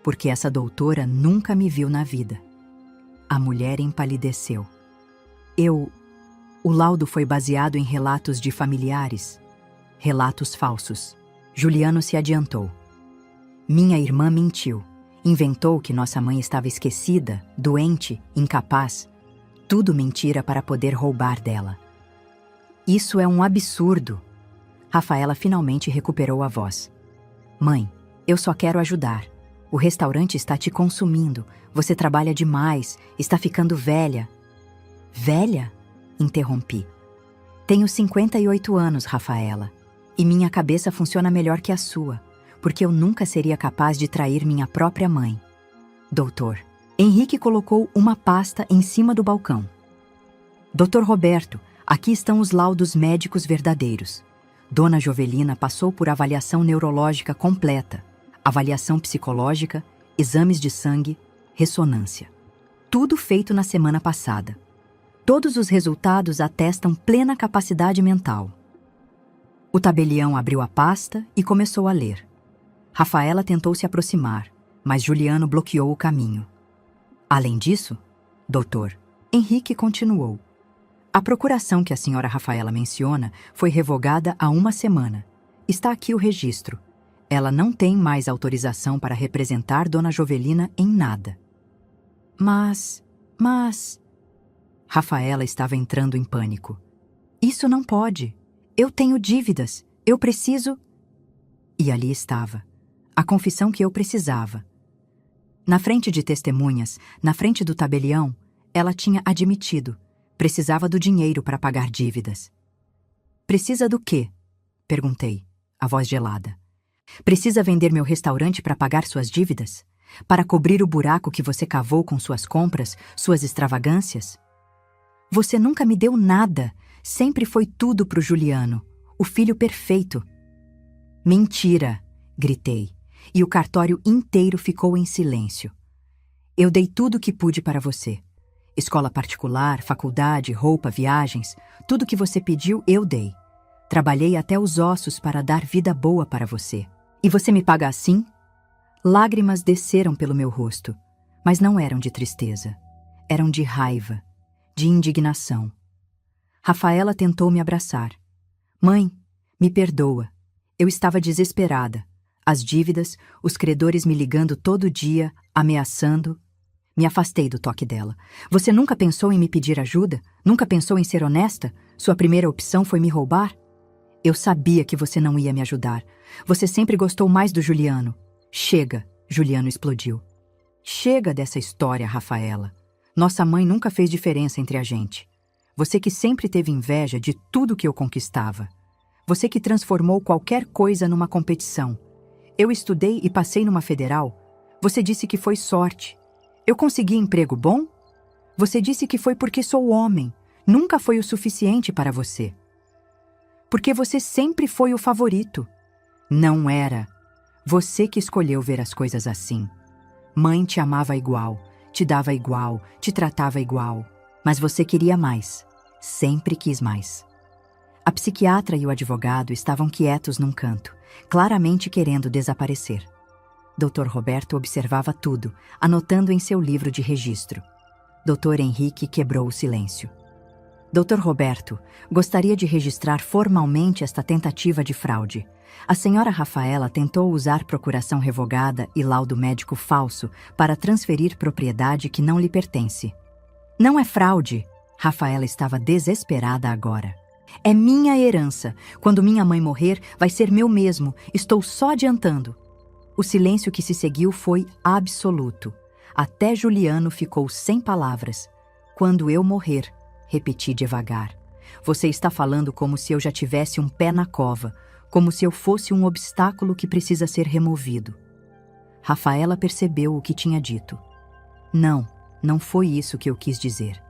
[SPEAKER 1] porque essa doutora nunca me viu na vida. A mulher empalideceu. O laudo foi baseado em relatos de familiares. Relatos falsos. Juliano se adiantou. Minha irmã mentiu. Inventou que nossa mãe estava esquecida, doente, incapaz. Tudo mentira para poder roubar dela. Isso é um absurdo. Rafaela finalmente recuperou a voz. Mãe, eu só quero ajudar. O restaurante está te consumindo. Você trabalha demais, está ficando velha. Velha? Interrompi. Tenho 58 anos, Rafaela, e minha cabeça funciona melhor que a sua, porque eu nunca seria capaz de trair minha própria mãe. Doutor, Henrique colocou uma pasta em cima do balcão. Doutor Roberto, aqui estão os laudos médicos verdadeiros. Dona Jovelina passou por avaliação neurológica completa, avaliação psicológica, exames de sangue, ressonância. Tudo feito na semana passada. Todos os resultados atestam plena capacidade mental. O tabelião abriu a pasta e começou a ler. Rafaela tentou se aproximar, mas Juliano bloqueou o caminho. Além disso, doutor, Henrique continuou. A procuração que a senhora Rafaela menciona foi revogada há uma semana. Está aqui o registro. Ela não tem mais autorização para representar Dona Jovelina em nada. Mas... Rafaela estava entrando em pânico. Isso não pode. Eu tenho dívidas. Eu preciso... E ali estava. A confissão que eu precisava. Na frente de testemunhas, na frente do tabelião, ela tinha admitido. Precisava do dinheiro para pagar dívidas. Precisa do quê? Perguntei, a voz gelada. Precisa vender meu restaurante para pagar suas dívidas? Para cobrir o buraco que você cavou com suas compras, suas extravagâncias? Você nunca me deu nada. Sempre foi tudo pro Juliano, o filho perfeito. Mentira, gritei, e o cartório inteiro ficou em silêncio. Eu dei tudo o que pude para você. Escola particular, faculdade, roupa, viagens, tudo que você pediu eu dei. Trabalhei até os ossos para dar vida boa para você. E você me paga assim? Lágrimas desceram pelo meu rosto, mas não eram de tristeza. Eram de raiva, de indignação. Rafaela tentou me abraçar. Mãe, me perdoa. Eu estava desesperada. As dívidas, os credores me ligando todo dia, ameaçando. Me afastei do toque dela. Você nunca pensou em me pedir ajuda? Nunca pensou em ser honesta? Sua primeira opção foi me roubar? Eu sabia que você não ia me ajudar. Você sempre gostou mais do Juliano. Chega, Juliano explodiu. Chega dessa história, Rafaela. Nossa mãe nunca fez diferença entre a gente. Você que sempre teve inveja de tudo que eu conquistava. Você que transformou qualquer coisa numa competição. Eu estudei e passei numa federal. Você disse que foi sorte. Eu consegui emprego bom? Você disse que foi porque sou homem. Nunca foi o suficiente para você. Porque você sempre foi o favorito. Não era. Você que escolheu ver as coisas assim. Mãe te amava igual, te dava igual, te tratava igual. Mas você queria mais. Sempre quis mais. A psiquiatra e o advogado estavam quietos num canto, claramente querendo desaparecer. Dr. Roberto observava tudo, anotando em seu livro de registro. Dr. Henrique quebrou o silêncio. Dr. Roberto, gostaria de registrar formalmente esta tentativa de fraude. A senhora Rafaela tentou usar procuração revogada e laudo médico falso para transferir propriedade que não lhe pertence. Não é fraude. Rafaela estava desesperada agora. É minha herança. Quando minha mãe morrer, vai ser meu mesmo. Estou só adiantando. O silêncio que se seguiu foi absoluto. Até Juliano ficou sem palavras. Quando eu morrer, repeti devagar. Você está falando como se eu já tivesse um pé na cova, como se eu fosse um obstáculo que precisa ser removido. Rafaela percebeu o que tinha dito. Não, não foi isso que eu quis dizer.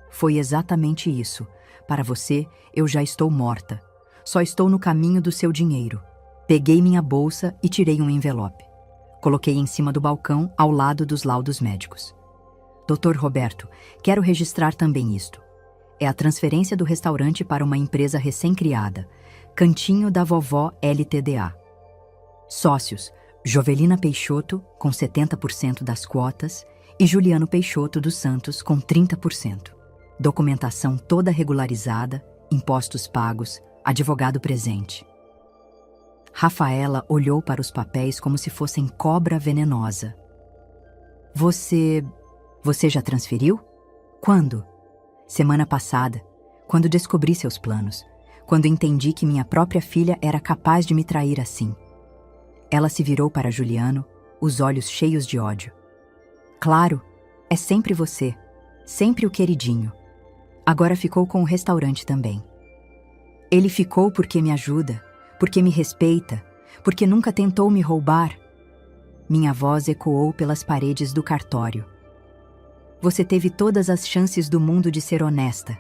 [SPEAKER 1] Foi exatamente isso. Para você, eu já estou morta. Só estou no caminho do seu dinheiro. Peguei minha bolsa e tirei um envelope. Coloquei em cima do balcão, ao lado dos laudos médicos. Dr. Roberto, quero registrar também isto. É a transferência do restaurante para uma empresa recém-criada, Cantinho da Vovó LTDA. Sócios, Jovelina Peixoto, com 70% das quotas, e Juliano Peixoto dos Santos, com 30%. Documentação toda regularizada, impostos pagos, advogado presente. Rafaela olhou para os papéis como se fossem cobra venenosa. Você já transferiu? Quando? Semana passada, quando descobri seus planos, quando entendi que minha própria filha era capaz de me trair assim. Ela se virou para Juliano, os olhos cheios de ódio. Claro, é sempre você, sempre o queridinho. Agora ficou com o restaurante também. Ele ficou porque me ajuda, porque me respeita, porque nunca tentou me roubar. Minha voz ecoou pelas paredes do cartório. Você teve todas as chances do mundo de ser honesta.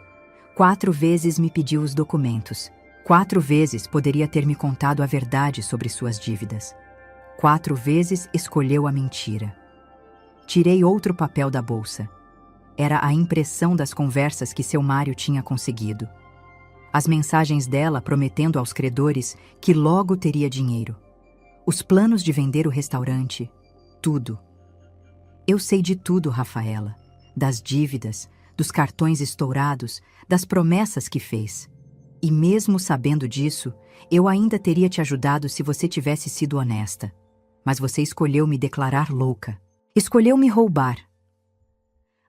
[SPEAKER 1] 4 vezes me pediu os documentos. 4 vezes poderia ter me contado a verdade sobre suas dívidas. 4 vezes escolheu a mentira. Tirei outro papel da bolsa. Era a impressão das conversas que seu Mário tinha conseguido. As mensagens dela prometendo aos credores que logo teria dinheiro. Os planos de vender o restaurante. Tudo. Eu sei de tudo, Rafaela. Das dívidas, dos cartões estourados, das promessas que fez. E mesmo sabendo disso, eu ainda teria te ajudado se você tivesse sido honesta. Mas você escolheu me declarar louca. Escolheu me roubar.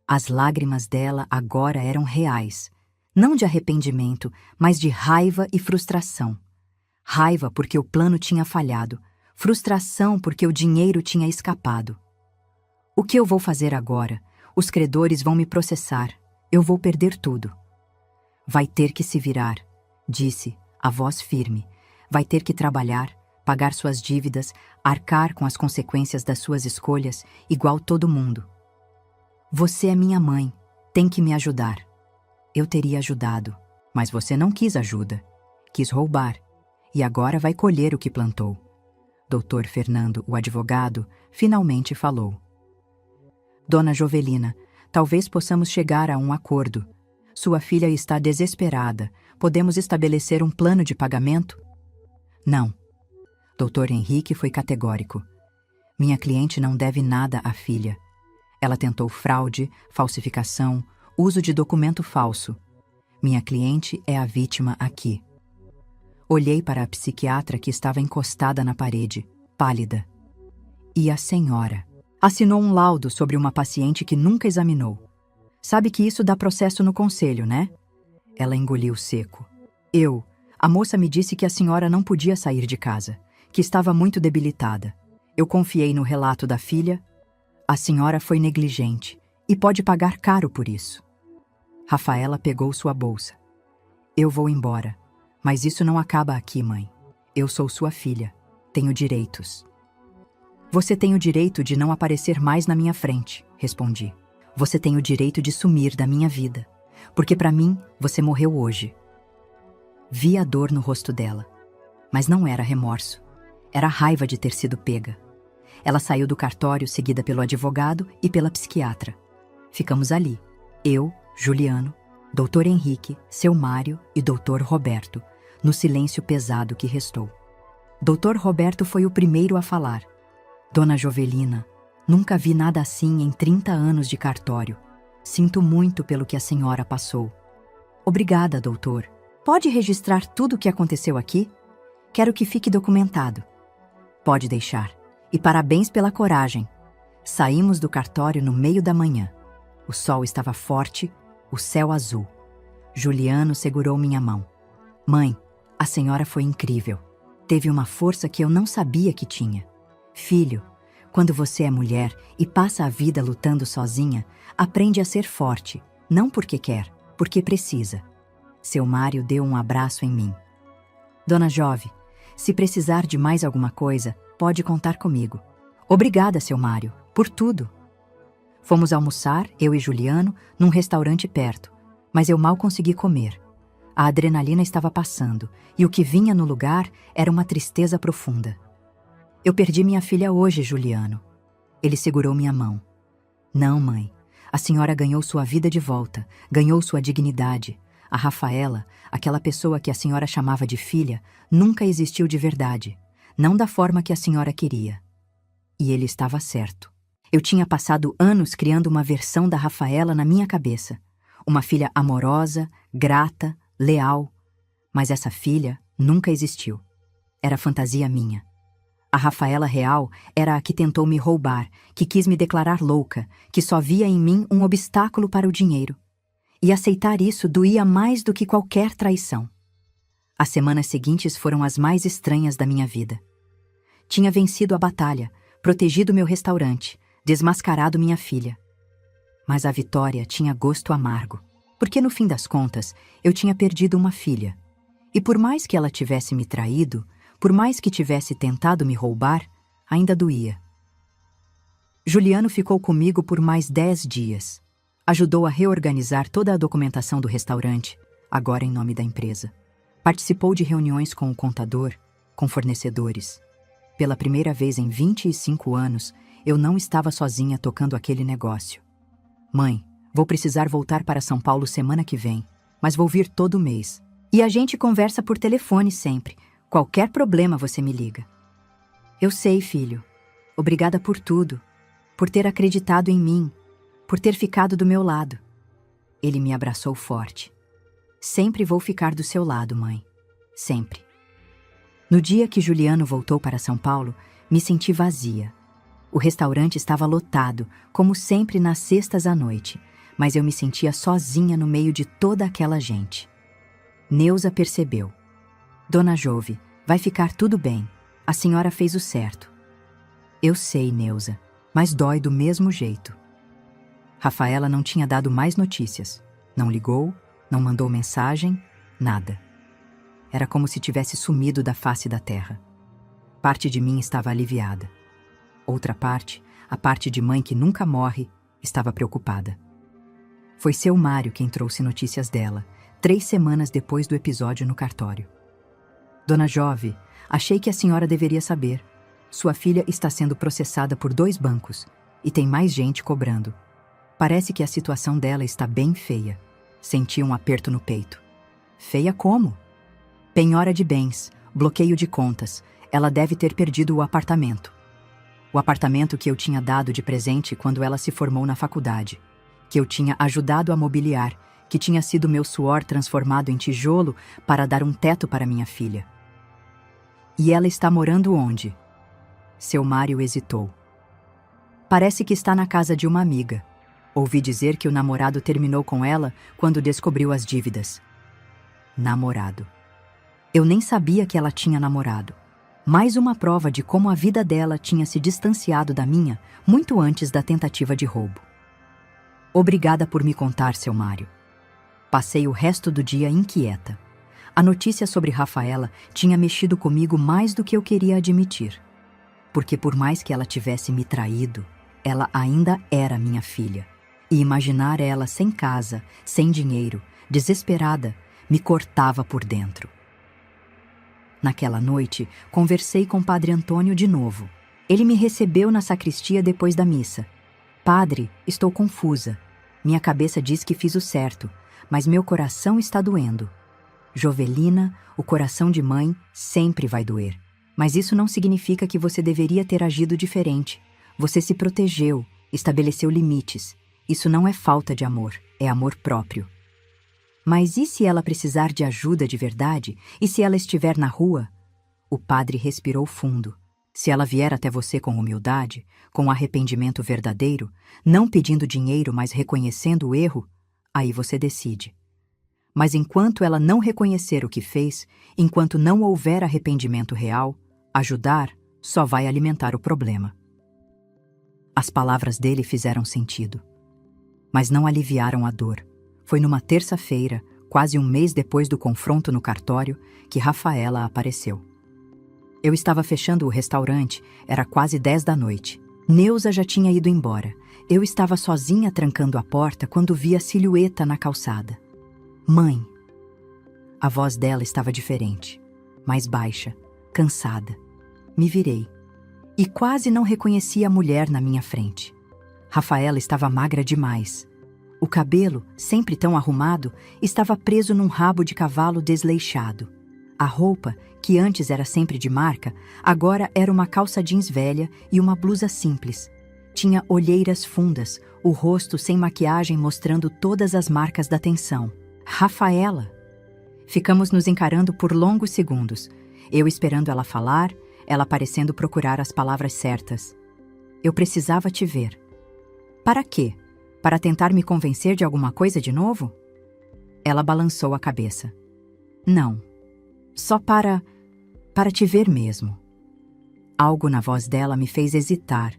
[SPEAKER 1] As lágrimas dela agora eram reais. Não de arrependimento, mas de raiva e frustração. Raiva porque o plano tinha falhado. Frustração porque o dinheiro tinha escapado. O que eu vou fazer agora? Os credores vão me processar. Eu vou perder tudo. Vai ter que se virar, disse, a voz firme. Vai ter que trabalhar, pagar suas dívidas, arcar com as consequências das suas escolhas, igual todo mundo. Você é minha mãe, tem que me ajudar. Eu teria ajudado, mas você não quis ajuda. Quis roubar, e agora vai colher o que plantou. Dr. Fernando, o advogado, finalmente falou. Dona Jovelina, talvez possamos chegar a um acordo. Sua filha está desesperada. Podemos estabelecer um plano de pagamento? Não. Dr. Henrique foi categórico. Minha cliente não deve nada à filha. Ela tentou fraude, falsificação, uso de documento falso. Minha cliente é a vítima aqui. Olhei para a psiquiatra que estava encostada na parede, pálida. E a senhora? Assinou um laudo sobre uma paciente que nunca examinou. Sabe que isso dá processo no conselho, né? Ela engoliu seco. A moça me disse que a senhora não podia sair de casa, que estava muito debilitada. Eu confiei no relato da filha. A senhora foi negligente e pode pagar caro por isso. Rafaela pegou sua bolsa. Eu vou embora, mas isso não acaba aqui, mãe. Eu sou sua filha. Tenho direitos. Você tem o direito de não aparecer mais na minha frente, respondi. Você tem o direito de sumir da minha vida, porque para mim você morreu hoje. Vi a dor no rosto dela, mas não era remorso. Era raiva de ter sido pega. Ela saiu do cartório seguida pelo advogado e pela psiquiatra. Ficamos ali, eu, Juliano, Dr. Henrique, seu Mário e Dr. Roberto, no silêncio pesado que restou. Dr. Roberto foi o primeiro a falar. Dona Jovelina, nunca vi nada assim em 30 anos de cartório. Sinto muito pelo que a senhora passou. Obrigada, doutor. Pode registrar tudo o que aconteceu aqui? Quero que fique documentado. Pode deixar. E parabéns pela coragem. Saímos do cartório no meio da manhã. O sol estava forte, o céu azul. Juliano segurou minha mão. Mãe, a senhora foi incrível. Teve uma força que eu não sabia que tinha. Filho, quando você é mulher e passa a vida lutando sozinha, aprende a ser forte, Não porque quer, porque precisa. Seu Mário deu um abraço em mim. Dona Jove, se precisar de mais alguma coisa, pode contar comigo. Obrigada, seu Mário, por tudo. Fomos almoçar, eu e Juliano, num restaurante perto, mas eu mal consegui comer. A adrenalina estava passando, e o que vinha no lugar era uma tristeza profunda. Eu perdi minha filha hoje, Juliano. Ele segurou minha mão. Não, mãe. A senhora ganhou sua vida de volta, ganhou sua dignidade. A Rafaela, aquela pessoa que a senhora chamava de filha, nunca existiu de verdade, não da forma que a senhora queria. E ele estava certo. Eu tinha passado anos criando uma versão da Rafaela na minha cabeça. Uma filha amorosa, grata, leal. Mas essa filha nunca existiu. Era fantasia minha. A Rafaela real era a que tentou me roubar, que quis me declarar louca, que só via em mim um obstáculo para o dinheiro. E aceitar isso doía mais do que qualquer traição. As semanas seguintes foram as mais estranhas da minha vida. Tinha vencido a batalha, protegido meu restaurante, desmascarado minha filha. Mas a vitória tinha gosto amargo, porque no fim das contas eu tinha perdido uma filha. E por mais que ela tivesse me traído, por mais que tivesse tentado me roubar, ainda doía. Juliano ficou comigo por mais 10 dias. Ajudou a reorganizar toda a documentação do restaurante, agora em nome da empresa. Participou de reuniões com o contador, com fornecedores. Pela primeira vez em 25 anos, eu não estava sozinha tocando aquele negócio. Mãe, vou precisar voltar para São Paulo semana que vem, mas vou vir todo mês. E a gente conversa por telefone sempre. Qualquer problema você me liga. Eu sei, filho. Obrigada por tudo. Por ter acreditado em mim. Por ter ficado do meu lado. Ele me abraçou forte. Sempre vou ficar do seu lado, mãe. Sempre. No dia que Juliano voltou para São Paulo, me senti vazia. O restaurante estava lotado, como sempre nas sextas à noite, mas eu me sentia sozinha no meio de toda aquela gente. Neuza percebeu. Dona Jove, vai ficar tudo bem. A senhora fez o certo. Eu sei, Neuza, mas dói do mesmo jeito. Rafaela não tinha dado mais notícias. Não ligou, não mandou mensagem, nada. Era como se tivesse sumido da face da terra. Parte de mim estava aliviada. Outra parte, a parte de mãe que nunca morre, estava preocupada. Foi seu Mário quem trouxe notícias dela, 3 semanas depois do episódio no cartório. Dona Jove, achei que a senhora deveria saber. Sua filha está sendo processada por 2 bancos e tem mais gente cobrando. Parece que a situação dela está bem feia. Senti um aperto no peito. Feia como? Penhora de bens, bloqueio de contas. Ela deve ter perdido o apartamento. O apartamento que eu tinha dado de presente quando ela se formou na faculdade. Que eu tinha ajudado a mobiliar, que tinha sido meu suor transformado em tijolo para dar um teto para minha filha. E ela está morando onde? Seu Mário hesitou. Parece que está na casa de uma amiga. Ouvi dizer que o namorado terminou com ela quando descobriu as dívidas. Namorado. Eu nem sabia que ela tinha namorado. Mais uma prova de como a vida dela tinha se distanciado da minha muito antes da tentativa de roubo. Obrigada por me contar, seu Mário. Passei o resto do dia inquieta. A notícia sobre Rafaela tinha mexido comigo mais do que eu queria admitir. Porque por mais que ela tivesse me traído, ela ainda era minha filha. E imaginar ela sem casa, sem dinheiro, desesperada, me cortava por dentro. Naquela noite, conversei com o Padre Antônio de novo. Ele me recebeu na sacristia depois da missa. Padre, estou confusa. Minha cabeça diz que fiz o certo, mas meu coração está doendo. Jovelina, o coração de mãe sempre vai doer. Mas isso não significa que você deveria ter agido diferente. Você se protegeu, estabeleceu limites. Isso não é falta de amor, é amor próprio. Mas e se ela precisar de ajuda de verdade? E se ela estiver na rua? O padre respirou fundo. Se ela vier até você com humildade, com arrependimento verdadeiro, não pedindo dinheiro, mas reconhecendo o erro, aí você decide. Mas enquanto ela não reconhecer o que fez, enquanto não houver arrependimento real, ajudar só vai alimentar o problema. As palavras dele fizeram sentido, mas não aliviaram a dor. Foi numa terça-feira, quase um mês depois do confronto no cartório, que Rafaela apareceu. Eu estava fechando o restaurante, era quase 10 da noite. Neuza já tinha ido embora. Eu estava sozinha trancando a porta quando vi a silhueta na calçada. Mãe! A voz dela estava diferente, mais baixa, cansada. Me virei e quase não reconheci a mulher na minha frente. Rafaela estava magra demais. O cabelo, sempre tão arrumado, estava preso num rabo de cavalo desleixado. A roupa, que antes era sempre de marca, agora era uma calça jeans velha e uma blusa simples. Tinha olheiras fundas, o rosto sem maquiagem mostrando todas as marcas da tensão. Rafaela! Ficamos nos encarando por longos segundos, eu esperando ela falar, ela parecendo procurar as palavras certas. Eu precisava te ver. Para quê? Para tentar me convencer de alguma coisa de novo? Ela balançou a cabeça. Não. Só para te ver mesmo. Algo na voz dela me fez hesitar.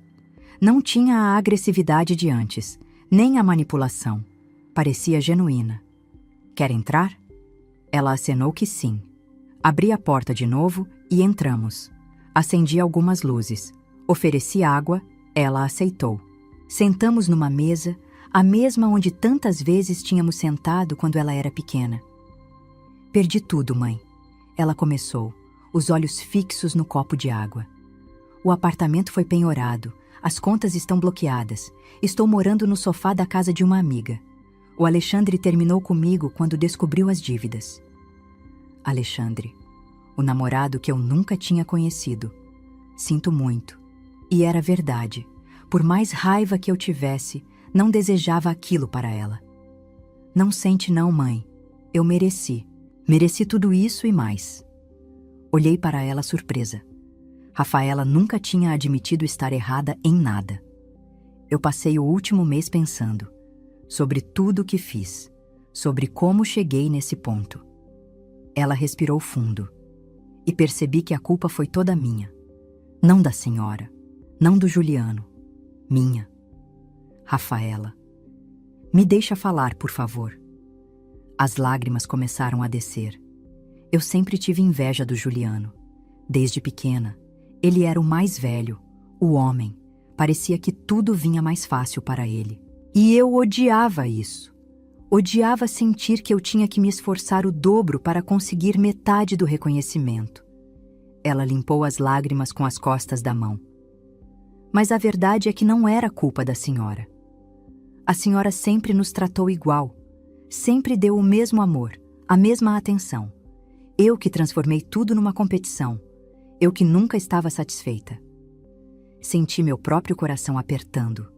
[SPEAKER 1] Não tinha a agressividade de antes, nem a manipulação. Parecia genuína. Quer entrar? Ela acenou que sim. Abri a porta de novo e entramos. Acendi algumas luzes. Ofereci água, ela aceitou. Sentamos numa mesa, a mesma onde tantas vezes tínhamos sentado quando ela era pequena. Perdi tudo, mãe. Ela começou, os olhos fixos no copo de água. O apartamento foi penhorado, as contas estão bloqueadas. Estou morando no sofá da casa de uma amiga. O Alexandre terminou comigo quando descobriu as dívidas. Alexandre, o namorado que eu nunca tinha conhecido. Sinto muito. E era verdade. Por mais raiva que eu tivesse, não desejava aquilo para ela. Não sente não, mãe. Eu mereci. Mereci tudo isso e mais. Olhei para ela surpresa. Rafaela nunca tinha admitido estar errada em nada. Eu passei o último mês pensando sobre tudo o que fiz, sobre como cheguei nesse ponto. Ela respirou fundo e percebi que a culpa foi toda minha. Não da senhora, não do Juliano. Minha. Rafaela. Me deixa falar, por favor. As lágrimas começaram a descer. Eu sempre tive inveja do Juliano. Desde pequena, ele era o mais velho, o homem. Parecia que tudo vinha mais fácil para ele. E eu odiava isso. Odiava sentir que eu tinha que me esforçar o dobro para conseguir metade do reconhecimento. Ela limpou as lágrimas com as costas da mão. Mas a verdade é que não era culpa da senhora. A senhora sempre nos tratou igual. Sempre deu o mesmo amor, a mesma atenção. Eu que transformei tudo numa competição. Eu que nunca estava satisfeita. Senti meu próprio coração apertando.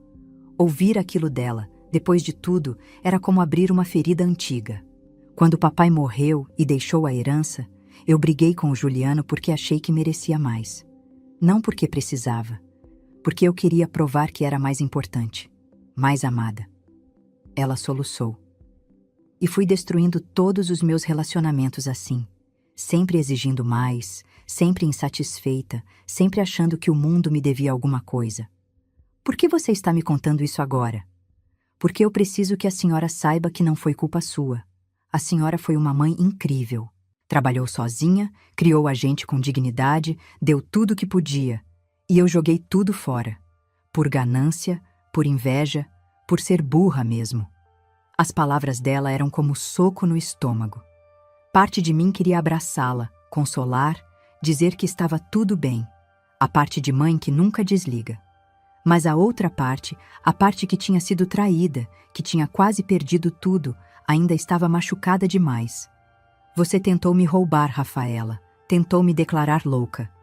[SPEAKER 1] Ouvir aquilo dela, depois de tudo, era como abrir uma ferida antiga. Quando papai morreu e deixou a herança, eu briguei com o Juliano porque achei que merecia mais. Não porque precisava. Porque eu queria provar que era mais importante, mais amada. Ela soluçou. E fui destruindo todos os meus relacionamentos assim, sempre exigindo mais, sempre insatisfeita, sempre achando que o mundo me devia alguma coisa. Por que você está me contando isso agora? Porque eu preciso que a senhora saiba que não foi culpa sua. A senhora foi uma mãe incrível. Trabalhou sozinha, criou a gente com dignidade, deu tudo o que podia. E eu joguei tudo fora. Por ganância, por inveja, por ser burra mesmo. As palavras dela eram como soco no estômago. Parte de mim queria abraçá-la, consolar, dizer que estava tudo bem. A parte de mãe que nunca desliga. Mas a outra parte, a parte que tinha sido traída, que tinha quase perdido tudo, ainda estava machucada demais. Você tentou me roubar, Rafaela. Tentou me declarar louca.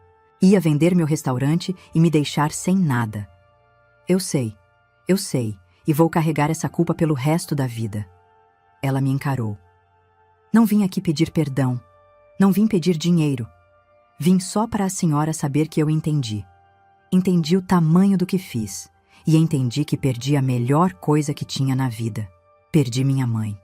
[SPEAKER 1] Ia vender meu restaurante e me deixar sem nada. Eu sei, e vou carregar essa culpa pelo resto da vida. Ela me encarou. Não vim aqui pedir perdão. Não vim pedir dinheiro. Vim só para a senhora saber que eu entendi. Entendi o tamanho do que fiz. E entendi que perdi a melhor coisa que tinha na vida. Perdi minha mãe.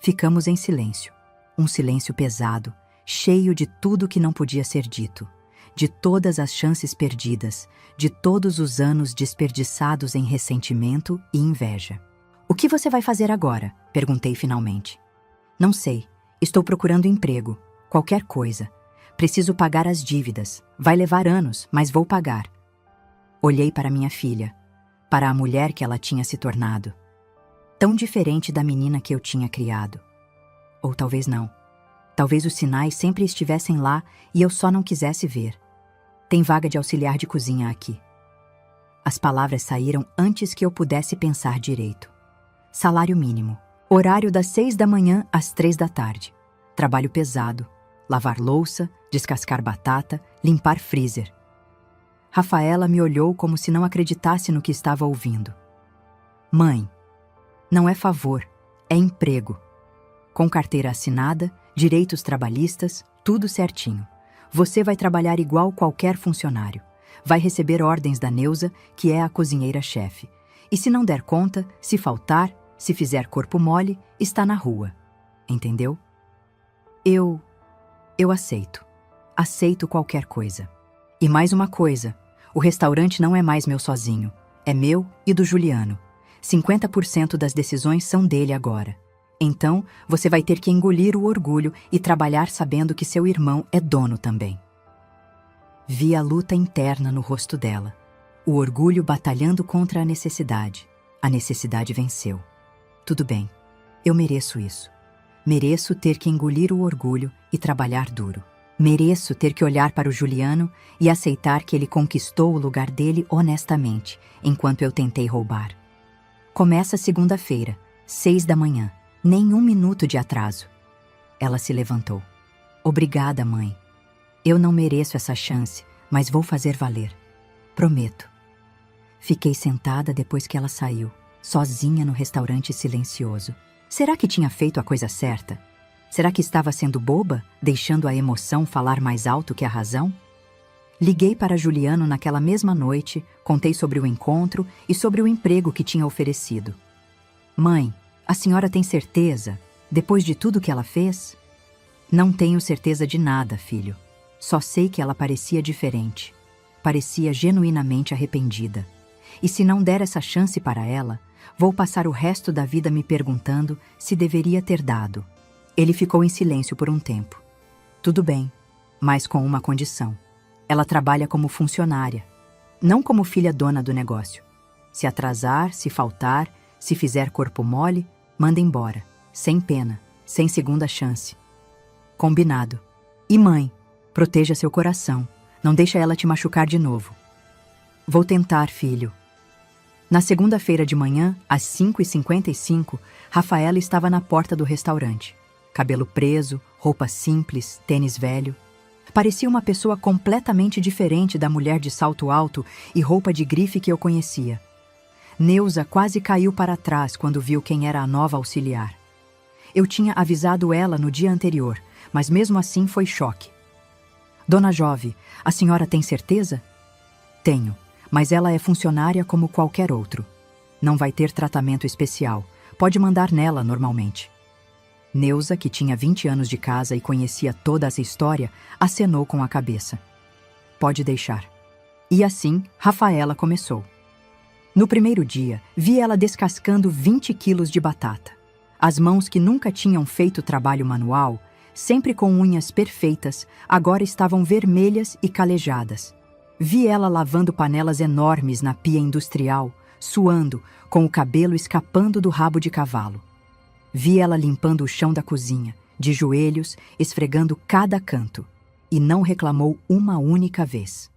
[SPEAKER 1] Ficamos em silêncio. Um silêncio pesado, cheio de tudo que não podia ser dito. De todas as chances perdidas, de todos os anos desperdiçados em ressentimento e inveja. O que você vai fazer agora? Perguntei finalmente. Não sei. Estou procurando emprego. Qualquer coisa. Preciso pagar as dívidas. Vai levar anos, mas vou pagar. Olhei para minha filha, para a mulher que ela tinha se tornado. Tão diferente da menina que eu tinha criado. Ou talvez não. Talvez os sinais sempre estivessem lá e eu só não quisesse ver. Tem vaga de auxiliar de cozinha aqui. As palavras saíram antes que eu pudesse pensar direito. Salário mínimo. Horário das 6 da manhã às 3 da tarde. Trabalho pesado. Lavar louça, descascar batata, limpar freezer. Rafaela me olhou como se não acreditasse no que estava ouvindo. Mãe, não é favor, é emprego. Com carteira assinada, direitos trabalhistas, tudo certinho. Você vai trabalhar igual qualquer funcionário. Vai receber ordens da Neuza, que é a cozinheira-chefe. E se não der conta, se faltar, se fizer corpo mole, está na rua. Entendeu? Eu aceito. Aceito qualquer coisa. E mais uma coisa, o restaurante não é mais meu sozinho. É meu e do Juliano. 50% das decisões são dele agora. Então, você vai ter que engolir o orgulho e trabalhar sabendo que seu irmão é dono também. Vi a luta interna no rosto dela. O orgulho batalhando contra a necessidade. A necessidade venceu. Tudo bem, eu mereço isso. Mereço ter que engolir o orgulho e trabalhar duro. Mereço ter que olhar para o Juliano e aceitar que ele conquistou o lugar dele honestamente, enquanto eu tentei roubar. Começa segunda-feira, 6 da manhã. Nem um minuto de atraso. Ela se levantou. Obrigada, mãe. Eu não mereço essa chance, mas vou fazer valer. Prometo. Fiquei sentada depois que ela saiu, sozinha no restaurante silencioso. Será que tinha feito a coisa certa? Será que estava sendo boba, deixando a emoção falar mais alto que a razão? Liguei para Juliano naquela mesma noite, contei sobre o encontro e sobre o emprego que tinha oferecido. Mãe, a senhora tem certeza, depois de tudo que ela fez? Não tenho certeza de nada, filho. Só sei que ela parecia diferente. Parecia genuinamente arrependida. E se não der essa chance para ela, vou passar o resto da vida me perguntando se deveria ter dado. Ele ficou em silêncio por um tempo. Tudo bem, mas com uma condição. Ela trabalha como funcionária, não como filha dona do negócio. Se atrasar, se faltar, se fizer corpo mole, manda embora, sem pena, sem segunda chance. Combinado. E mãe, proteja seu coração. Não deixa ela te machucar de novo. Vou tentar, filho. Na segunda-feira de manhã, às 5h55, Rafaela estava na porta do restaurante. Cabelo preso, roupa simples, tênis velho. Parecia uma pessoa completamente diferente da mulher de salto alto e roupa de grife que eu conhecia. Neuza quase caiu para trás quando viu quem era a nova auxiliar. Eu tinha avisado ela no dia anterior, mas mesmo assim foi choque. Dona Jove, a senhora tem certeza? Tenho, mas ela é funcionária como qualquer outro. Não vai ter tratamento especial. Pode mandar nela normalmente. Neuza, que tinha 20 anos de casa e conhecia toda essa história, acenou com a cabeça. Pode deixar. E assim, Rafaela começou. No primeiro dia, vi ela descascando 20 quilos de batata. As mãos que nunca tinham feito trabalho manual, sempre com unhas perfeitas, agora estavam vermelhas e calejadas. Vi ela lavando panelas enormes na pia industrial, suando, com o cabelo escapando do rabo de cavalo. Vi ela limpando o chão da cozinha, de joelhos, esfregando cada canto, e não reclamou uma única vez.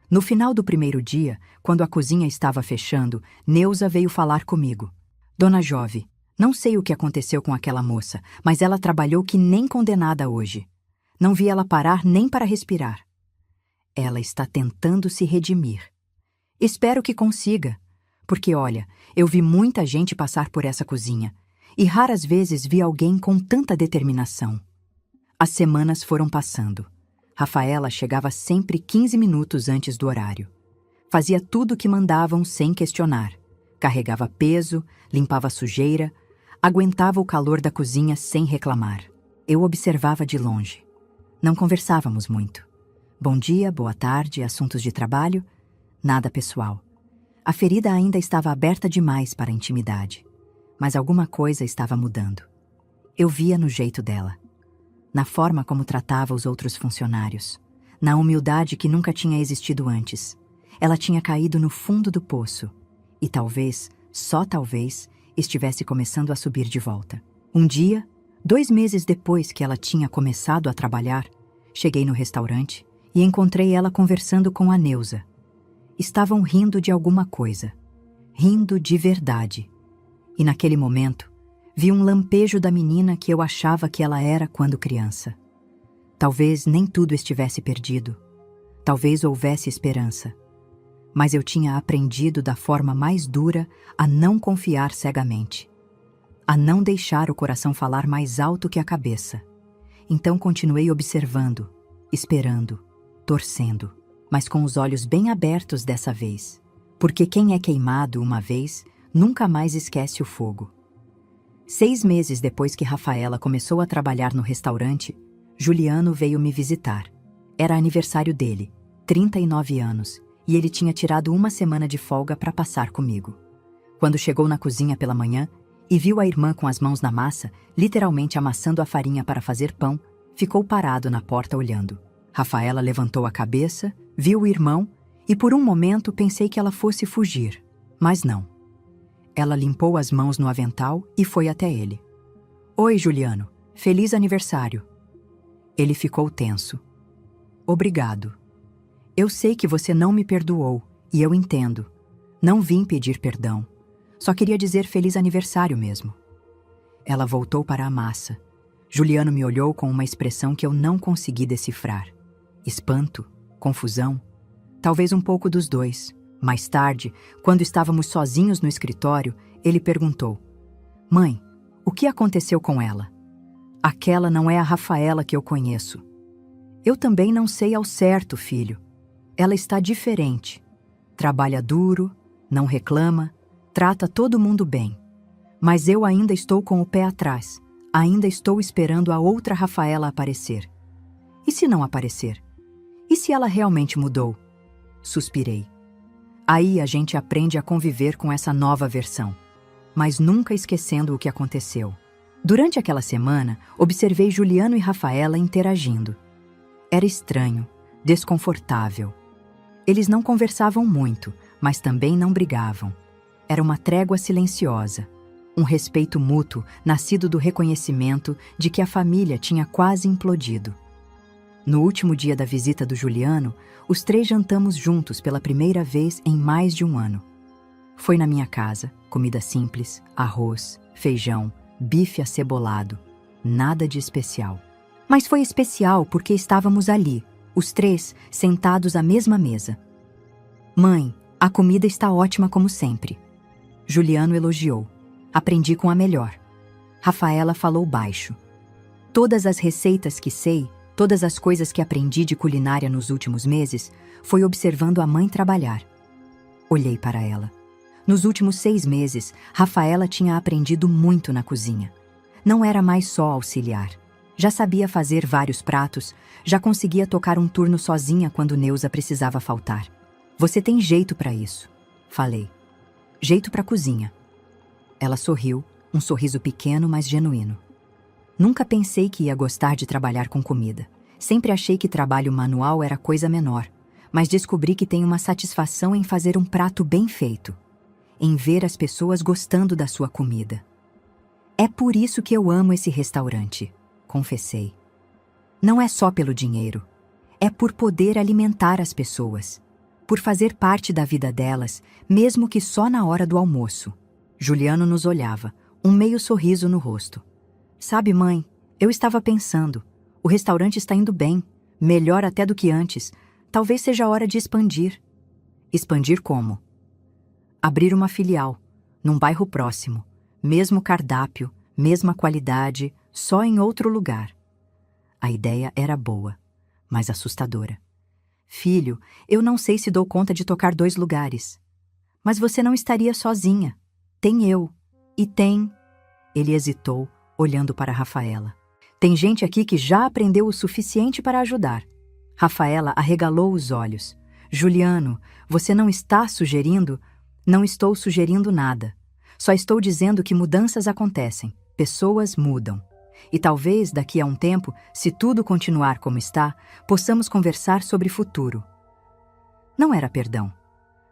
[SPEAKER 1] No final do primeiro dia, quando a cozinha estava fechando, Neuza veio falar comigo. Dona Jove, não sei o que aconteceu com aquela moça, mas ela trabalhou que nem condenada hoje. Não vi ela parar nem para respirar. Ela está tentando se redimir. Espero que consiga, porque olha, eu vi muita gente passar por essa cozinha, e raras vezes vi alguém com tanta determinação. As semanas foram passando. Rafaela chegava sempre 15 minutos antes do horário. Fazia tudo o que mandavam sem questionar. Carregava peso, limpava sujeira, aguentava o calor da cozinha sem reclamar. Eu observava de longe. Não conversávamos muito. Bom dia, boa tarde, assuntos de trabalho, nada pessoal. A ferida ainda estava aberta demais para a intimidade. mas alguma coisa estava mudando. Eu via no jeito dela, na forma como tratava os outros funcionários, na humildade que nunca tinha existido antes. Ela tinha caído no fundo do poço e talvez, só talvez, estivesse começando a subir de volta. Um dia, 2 meses depois que ela tinha começado a trabalhar, cheguei no restaurante e encontrei ela conversando com a Neuza. Estavam rindo de alguma coisa, rindo de verdade. E naquele momento, vi um lampejo da menina que eu achava que ela era quando criança. Talvez nem tudo estivesse perdido. Talvez houvesse esperança. Mas eu tinha aprendido da forma mais dura a não confiar cegamente, a não deixar o coração falar mais alto que a cabeça. Então continuei observando, esperando, torcendo, mas com os olhos bem abertos dessa vez, porque quem é queimado uma vez nunca mais esquece o fogo. 6 meses depois que Rafaela começou a trabalhar no restaurante, Juliano veio me visitar. Era aniversário dele, 39 anos, e ele tinha tirado uma semana de folga para passar comigo. Quando chegou na cozinha pela manhã e viu a irmã com as mãos na massa, literalmente amassando a farinha para fazer pão, ficou parado na porta olhando. Rafaela levantou a cabeça, viu o irmão e por um momento pensei que ela fosse fugir, mas não. Ela limpou as mãos no avental e foi até ele. "Oi, Juliano. Feliz aniversário." Ele ficou tenso. "Obrigado. Eu sei que você não me perdoou, e eu entendo. Não vim pedir perdão. Só queria dizer feliz aniversário mesmo." Ela voltou para a massa. Juliano me olhou com uma expressão que eu não consegui decifrar. Espanto? Confusão? Talvez um pouco dos dois. Mais tarde, quando estávamos sozinhos no escritório, ele perguntou: "Mãe, o que aconteceu com ela? Aquela não é a Rafaela que eu conheço." "Eu também não sei ao certo, filho. Ela está diferente. Trabalha duro, não reclama, trata todo mundo bem. Mas eu ainda estou com o pé atrás. Ainda estou esperando a outra Rafaela aparecer." "E se não aparecer? E se ela realmente mudou?" Suspirei. Aí a gente aprende a conviver com essa nova versão, mas nunca esquecendo o que aconteceu. Durante aquela semana, observei Juliano e Rafaela interagindo. Era estranho, desconfortável. Eles não conversavam muito, mas também não brigavam. Era uma trégua silenciosa, um respeito mútuo nascido do reconhecimento de que a família tinha quase implodido. No último dia da visita do Juliano, os 3 jantamos juntos pela primeira vez em mais de um ano. Foi na minha casa, comida simples, arroz, feijão, bife acebolado, nada de especial. Mas foi especial porque estávamos ali, os 3, sentados à mesma mesa. "Mãe, a comida está ótima como sempre." Juliano elogiou. "Aprendi com a melhor." Rafaela falou baixo. "Todas as receitas que sei, todas as coisas que aprendi de culinária nos últimos meses, foi observando a mãe trabalhar." Olhei para ela. Nos últimos 6 meses, Rafaela tinha aprendido muito na cozinha. Não era mais só auxiliar. Já sabia fazer vários pratos, já conseguia tocar um turno sozinha quando Neuza precisava faltar. "Você tem jeito para isso," falei. "Jeito para cozinha." Ela sorriu, um sorriso pequeno, mas genuíno. Nunca pensei que ia gostar de trabalhar com comida. Sempre achei que trabalho manual era coisa menor, mas descobri que tem uma satisfação em fazer um prato bem feito, em ver as pessoas gostando da sua comida. "É por isso que eu amo esse restaurante," confessei. "Não é só pelo dinheiro. É por poder alimentar as pessoas, por fazer parte da vida delas, mesmo que só na hora do almoço." Juliano nos olhava, um meio sorriso no rosto. "Sabe, mãe, eu estava pensando, o restaurante está indo bem, melhor até do que antes. Talvez seja a hora de expandir." "Expandir como?" "Abrir uma filial, num bairro próximo, mesmo cardápio, mesma qualidade, só em outro lugar." A ideia era boa, mas assustadora. "Filho, eu não sei se dou conta de tocar 2 lugares." "Mas você não estaria sozinha. Tem eu. E tem..." Ele hesitou, olhando para Rafaela. "Tem gente aqui que já aprendeu o suficiente para ajudar." Rafaela arregalou os olhos. "Juliano, você não está sugerindo?" "Não estou sugerindo nada. Só estou dizendo que mudanças acontecem, pessoas mudam. E talvez, daqui a um tempo, se tudo continuar como está, possamos conversar sobre futuro. Não era perdão.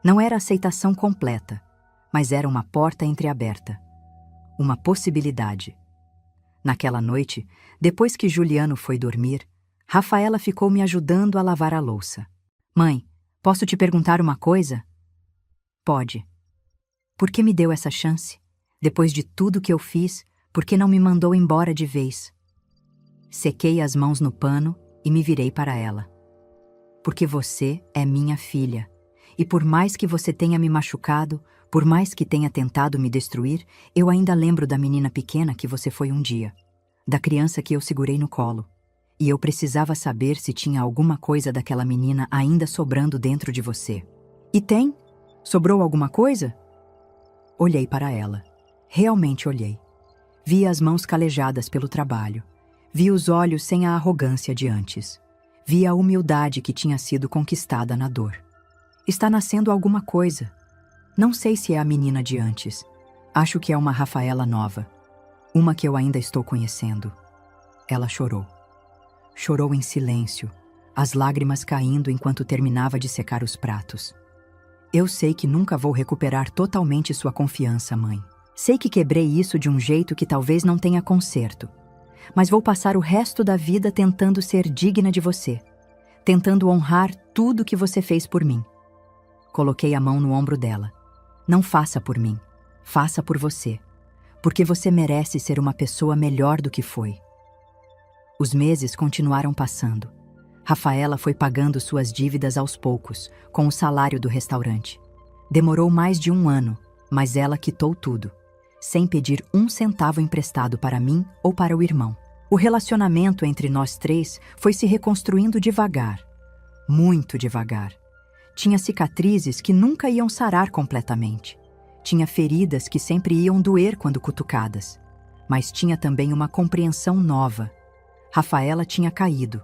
[SPEAKER 1] Não era aceitação completa, mas era uma porta entreaberta. Uma possibilidade. Naquela noite, depois que Juliano foi dormir, Rafaela ficou me ajudando a lavar a louça. Mãe, posso te perguntar uma coisa? Pode. Por que me deu essa chance? Depois de tudo que eu fiz, por que não me mandou embora de vez? Sequei as mãos no pano e me virei para ela. Porque você é minha filha. E por mais que você tenha me machucado, por mais que tenha tentado me destruir, eu ainda lembro da menina pequena que você foi um dia. Da criança que eu segurei no colo. E eu precisava saber se tinha alguma coisa daquela menina ainda sobrando dentro de você. E tem? Sobrou alguma coisa? Olhei para ela. Realmente olhei. Vi as mãos calejadas pelo trabalho. Vi os olhos sem a arrogância de antes. Vi a humildade que tinha sido conquistada na dor. Está nascendo alguma coisa. Não sei se é a menina de antes. Acho que é uma Rafaela nova. Uma que eu ainda estou conhecendo. Ela chorou. Chorou em silêncio, as lágrimas caindo enquanto terminava de secar os pratos. Eu sei que nunca vou recuperar totalmente sua confiança, mãe. Sei que quebrei isso de um jeito que talvez não tenha conserto. Mas vou passar o resto da vida tentando ser digna de você. Tentando honrar tudo que você fez por mim. Coloquei a mão no ombro dela. Não faça por mim. Faça por você. Porque você merece ser uma pessoa melhor do que foi. Os meses continuaram passando. Rafaela foi pagando suas dívidas aos poucos, com o salário do restaurante. Demorou mais de 1 ano, mas ela quitou tudo, sem pedir 1 centavo emprestado para mim ou para o irmão. O relacionamento entre nós 3 foi se reconstruindo devagar, muito devagar. Tinha cicatrizes que nunca iam sarar completamente. Tinha feridas que sempre iam doer quando cutucadas. Mas tinha também uma compreensão nova. Rafaela tinha caído,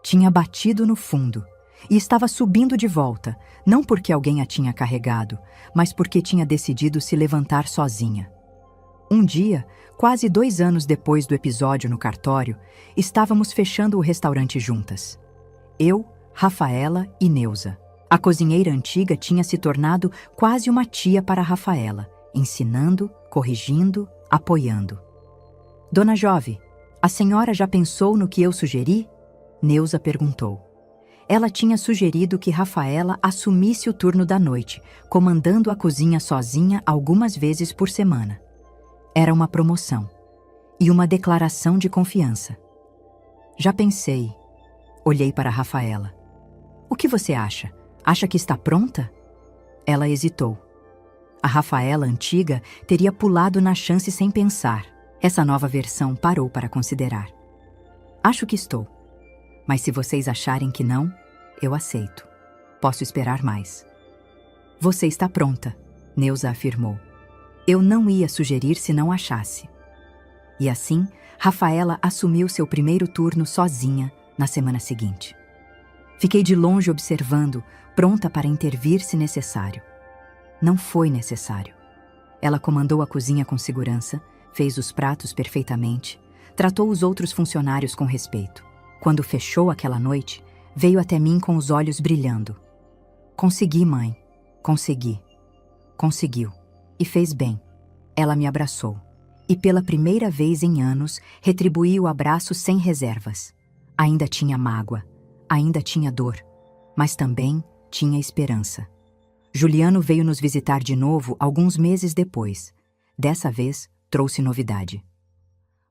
[SPEAKER 1] tinha batido no fundo e estava subindo de volta, não porque alguém a tinha carregado, mas porque tinha decidido se levantar sozinha. Um dia, quase 2 anos depois do episódio no cartório, estávamos fechando o restaurante juntas. Eu, Rafaela e Neuza. A cozinheira antiga tinha se tornado quase uma tia para Rafaela, ensinando, corrigindo, apoiando. Dona Jove, a senhora já pensou no que eu sugeri? Neuza perguntou. Ela tinha sugerido que Rafaela assumisse o turno da noite, comandando a cozinha sozinha algumas vezes por semana. Era uma promoção e uma declaração de confiança. Já pensei. Olhei para Rafaela. O que você acha? Acha que está pronta? Ela hesitou. A Rafaela antiga teria pulado na chance sem pensar. Essa nova versão parou para considerar. Acho que estou. Mas se vocês acharem que não, eu aceito. Posso esperar mais. Você está pronta, Neuza afirmou. Eu não ia sugerir se não achasse. E assim, Rafaela assumiu seu primeiro turno sozinha na semana seguinte. Fiquei de longe observando, pronta para intervir se necessário. Não foi necessário. Ela comandou a cozinha com segurança, fez os pratos perfeitamente, tratou os outros funcionários com respeito. Quando fechou aquela noite, veio até mim com os olhos brilhando. Consegui, mãe. Consegui. Conseguiu. E fez bem. Ela me abraçou. E pela primeira vez em anos, retribuí o abraço sem reservas. Ainda tinha mágoa. Ainda tinha dor. Mas também tinha esperança. Juliano veio nos visitar de novo alguns meses depois. Dessa vez, trouxe novidade.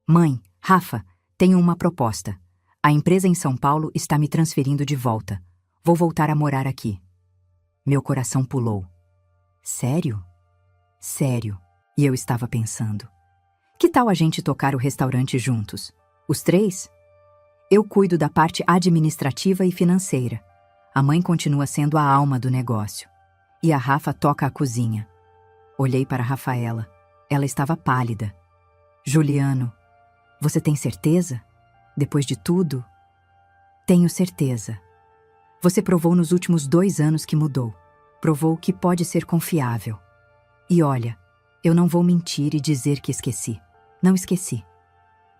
[SPEAKER 1] Mãe, Rafa, tenho uma proposta. A empresa em São Paulo está me transferindo de volta. Vou voltar a morar aqui. Meu coração pulou. Sério? Sério. E eu estava pensando. Que tal a gente tocar o restaurante juntos? Os 3? Eu cuido da parte administrativa e financeira. A mãe continua sendo a alma do negócio. E a Rafa toca a cozinha. Olhei para a Rafaela. Ela estava pálida. Juliano, você tem certeza? Depois de tudo? Tenho certeza. Você provou nos últimos 2 anos que mudou. Provou que pode ser confiável. E olha, Eu não vou mentir e dizer que esqueci. Não esqueci.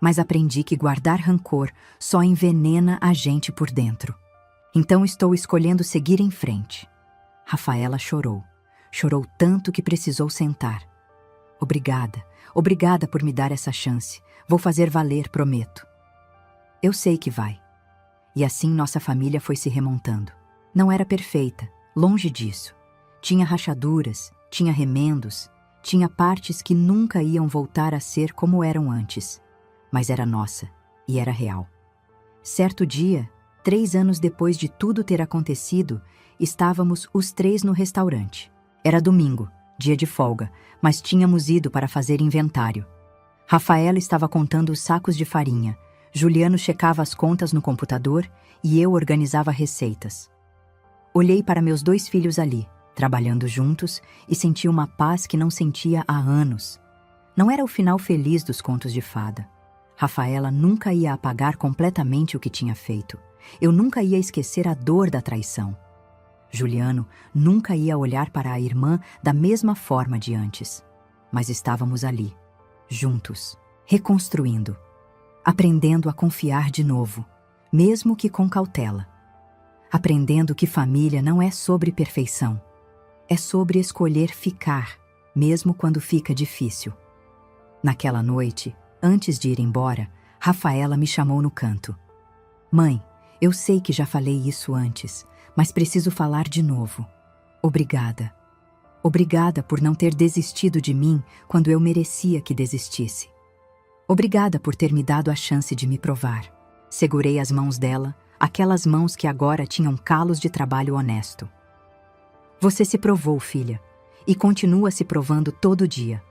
[SPEAKER 1] Mas aprendi que guardar rancor só envenena a gente por dentro. Então estou escolhendo seguir em frente. Rafaela chorou. Chorou tanto que precisou sentar. Obrigada, obrigada por me dar essa chance. Vou fazer valer, prometo. Eu sei que vai. E assim nossa família foi se remontando. Não era perfeita, longe disso. Tinha rachaduras, tinha remendos, tinha partes que nunca iam voltar a ser como eram antes. Mas era nossa, e era real. Certo dia, 3 anos depois de tudo ter acontecido, estávamos os 3 no restaurante. Era domingo, dia de folga, mas tínhamos ido para fazer inventário. Rafaela estava contando os sacos de farinha, Juliano checava as contas no computador e eu organizava receitas. Olhei para meus 2 filhos ali, trabalhando juntos, e senti uma paz que não sentia há anos. Não era o final feliz dos contos de fada. Rafaela nunca ia apagar completamente o que tinha feito. Eu nunca ia esquecer a dor da traição. Juliano nunca ia olhar para a irmã da mesma forma de antes. Mas estávamos ali, juntos, reconstruindo, aprendendo a confiar de novo, mesmo que com cautela. Aprendendo que família não é sobre perfeição. É sobre escolher ficar, mesmo quando fica difícil. Naquela noite, antes de ir embora, Rafaela me chamou no canto. Mãe, eu sei que já falei isso antes, mas preciso falar de novo. Obrigada. Obrigada por não ter desistido de mim quando eu merecia que desistisse. Obrigada por ter me dado a chance de me provar. Segurei as mãos dela, aquelas mãos que agora tinham calos de trabalho honesto. Você se provou, filha, e continua se provando todo dia.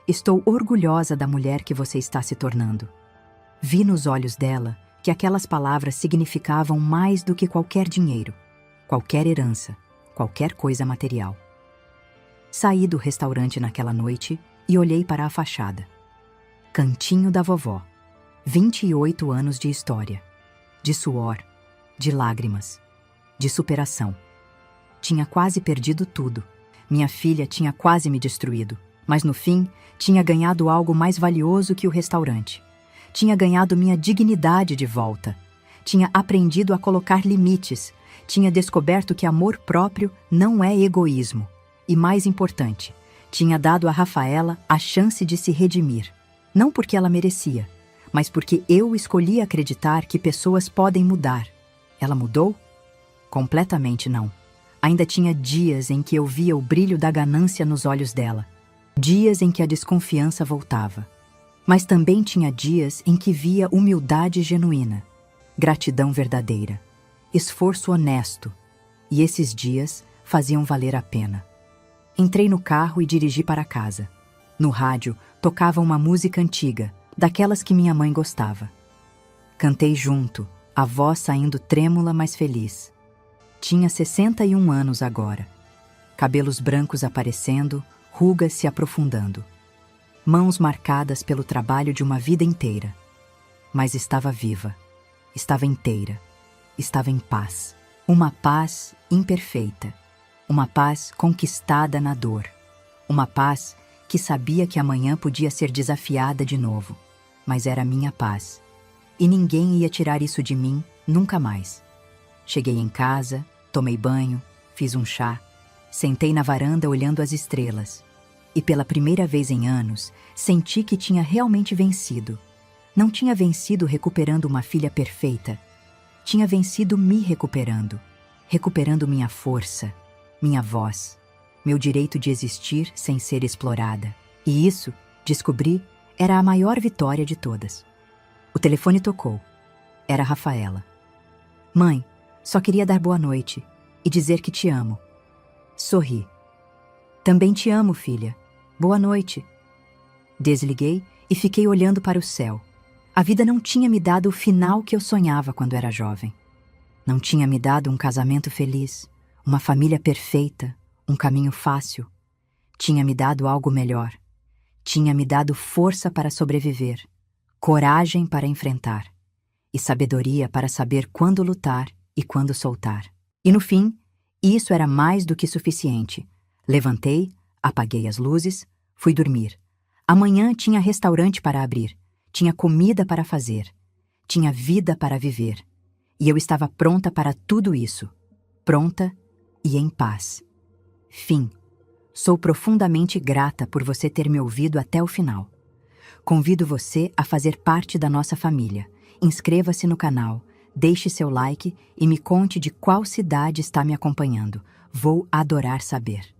[SPEAKER 1] Estou orgulhosa da mulher que você está se tornando. Vi nos olhos dela que aquelas palavras significavam mais do que qualquer dinheiro, qualquer herança, qualquer coisa material. Saí do restaurante naquela noite e olhei para a fachada. Cantinho da Vovó. 28 anos de história. De suor, de lágrimas, de superação. Tinha quase perdido tudo. Minha filha tinha quase me destruído, mas no fim, tinha ganhado algo mais valioso que o restaurante. Tinha ganhado minha dignidade de volta. Tinha aprendido a colocar limites. Tinha descoberto que amor próprio não é egoísmo. E mais importante, tinha dado a Rafaela a chance de se redimir. Não porque ela merecia, mas porque eu escolhi acreditar que pessoas podem mudar. Ela mudou? Completamente não. Ainda tinha dias em que eu via o brilho da ganância nos olhos dela. Dias em que a desconfiança voltava. Mas também tinha dias em que via humildade genuína, gratidão verdadeira, esforço honesto. E esses dias faziam valer a pena. Entrei no carro e dirigi para casa. No rádio, tocava uma música antiga, daquelas que minha mãe gostava. Cantei junto, a voz saindo trêmula, mas feliz. Tinha 61 anos agora. Cabelos brancos aparecendo, rugas se aprofundando. Mãos marcadas pelo trabalho de uma vida inteira. Mas estava viva, estava inteira, estava em paz. Uma paz imperfeita, uma paz conquistada na dor. Uma paz que sabia que amanhã podia ser desafiada de novo. Mas era minha paz. E ninguém ia tirar isso de mim nunca mais. Cheguei em casa, tomei banho, fiz um chá, sentei na varanda olhando as estrelas. E pela primeira vez em anos, senti que tinha realmente vencido. Não tinha vencido recuperando uma filha perfeita. Tinha vencido me recuperando. Recuperando minha força, minha voz, meu direito de existir sem ser explorada. E isso, descobri, era a maior vitória de todas. O telefone tocou. Era a Rafaela. Mãe, só queria dar boa noite e dizer que te amo. Sorri. Também te amo, filha. Boa noite. Desliguei e fiquei olhando para o céu. A vida não tinha me dado o final que eu sonhava quando era jovem. Não tinha me dado um casamento feliz, uma família perfeita, um caminho fácil. Tinha me dado algo melhor. Tinha me dado força para sobreviver, coragem para enfrentar e sabedoria para saber quando lutar e quando soltar. E no fim, isso era mais do que suficiente. Levantei, apaguei as luzes, Fui dormir. Amanhã tinha restaurante para abrir, tinha comida para fazer, tinha vida para viver. E eu estava pronta para tudo isso. Pronta e em paz. Fim. Sou profundamente grata por você ter me ouvido até o final. Convido você a fazer parte da nossa família. Inscreva-se no canal, deixe seu like e me conte de qual cidade está me acompanhando. Vou adorar saber.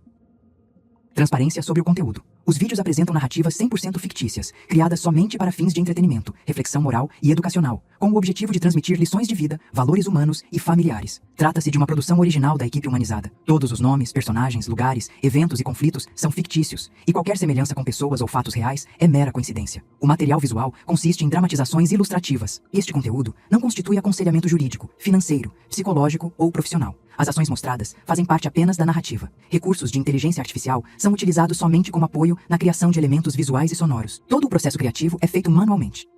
[SPEAKER 2] Transparência sobre o conteúdo. Os vídeos apresentam narrativas 100% fictícias, criadas somente para fins de entretenimento, reflexão moral e educacional, com o objetivo de transmitir lições de vida, valores humanos e familiares. Trata-se de uma produção original da equipe humanizada. Todos os nomes, personagens, lugares, eventos e conflitos são fictícios, e qualquer semelhança com pessoas ou fatos reais é mera coincidência. O material visual consiste em dramatizações ilustrativas. Este conteúdo não constitui aconselhamento jurídico, financeiro, psicológico ou profissional. As ações mostradas fazem parte apenas da narrativa. Recursos de inteligência artificial são utilizados somente como apoio na criação de elementos visuais e sonoros. Todo o processo criativo é feito manualmente.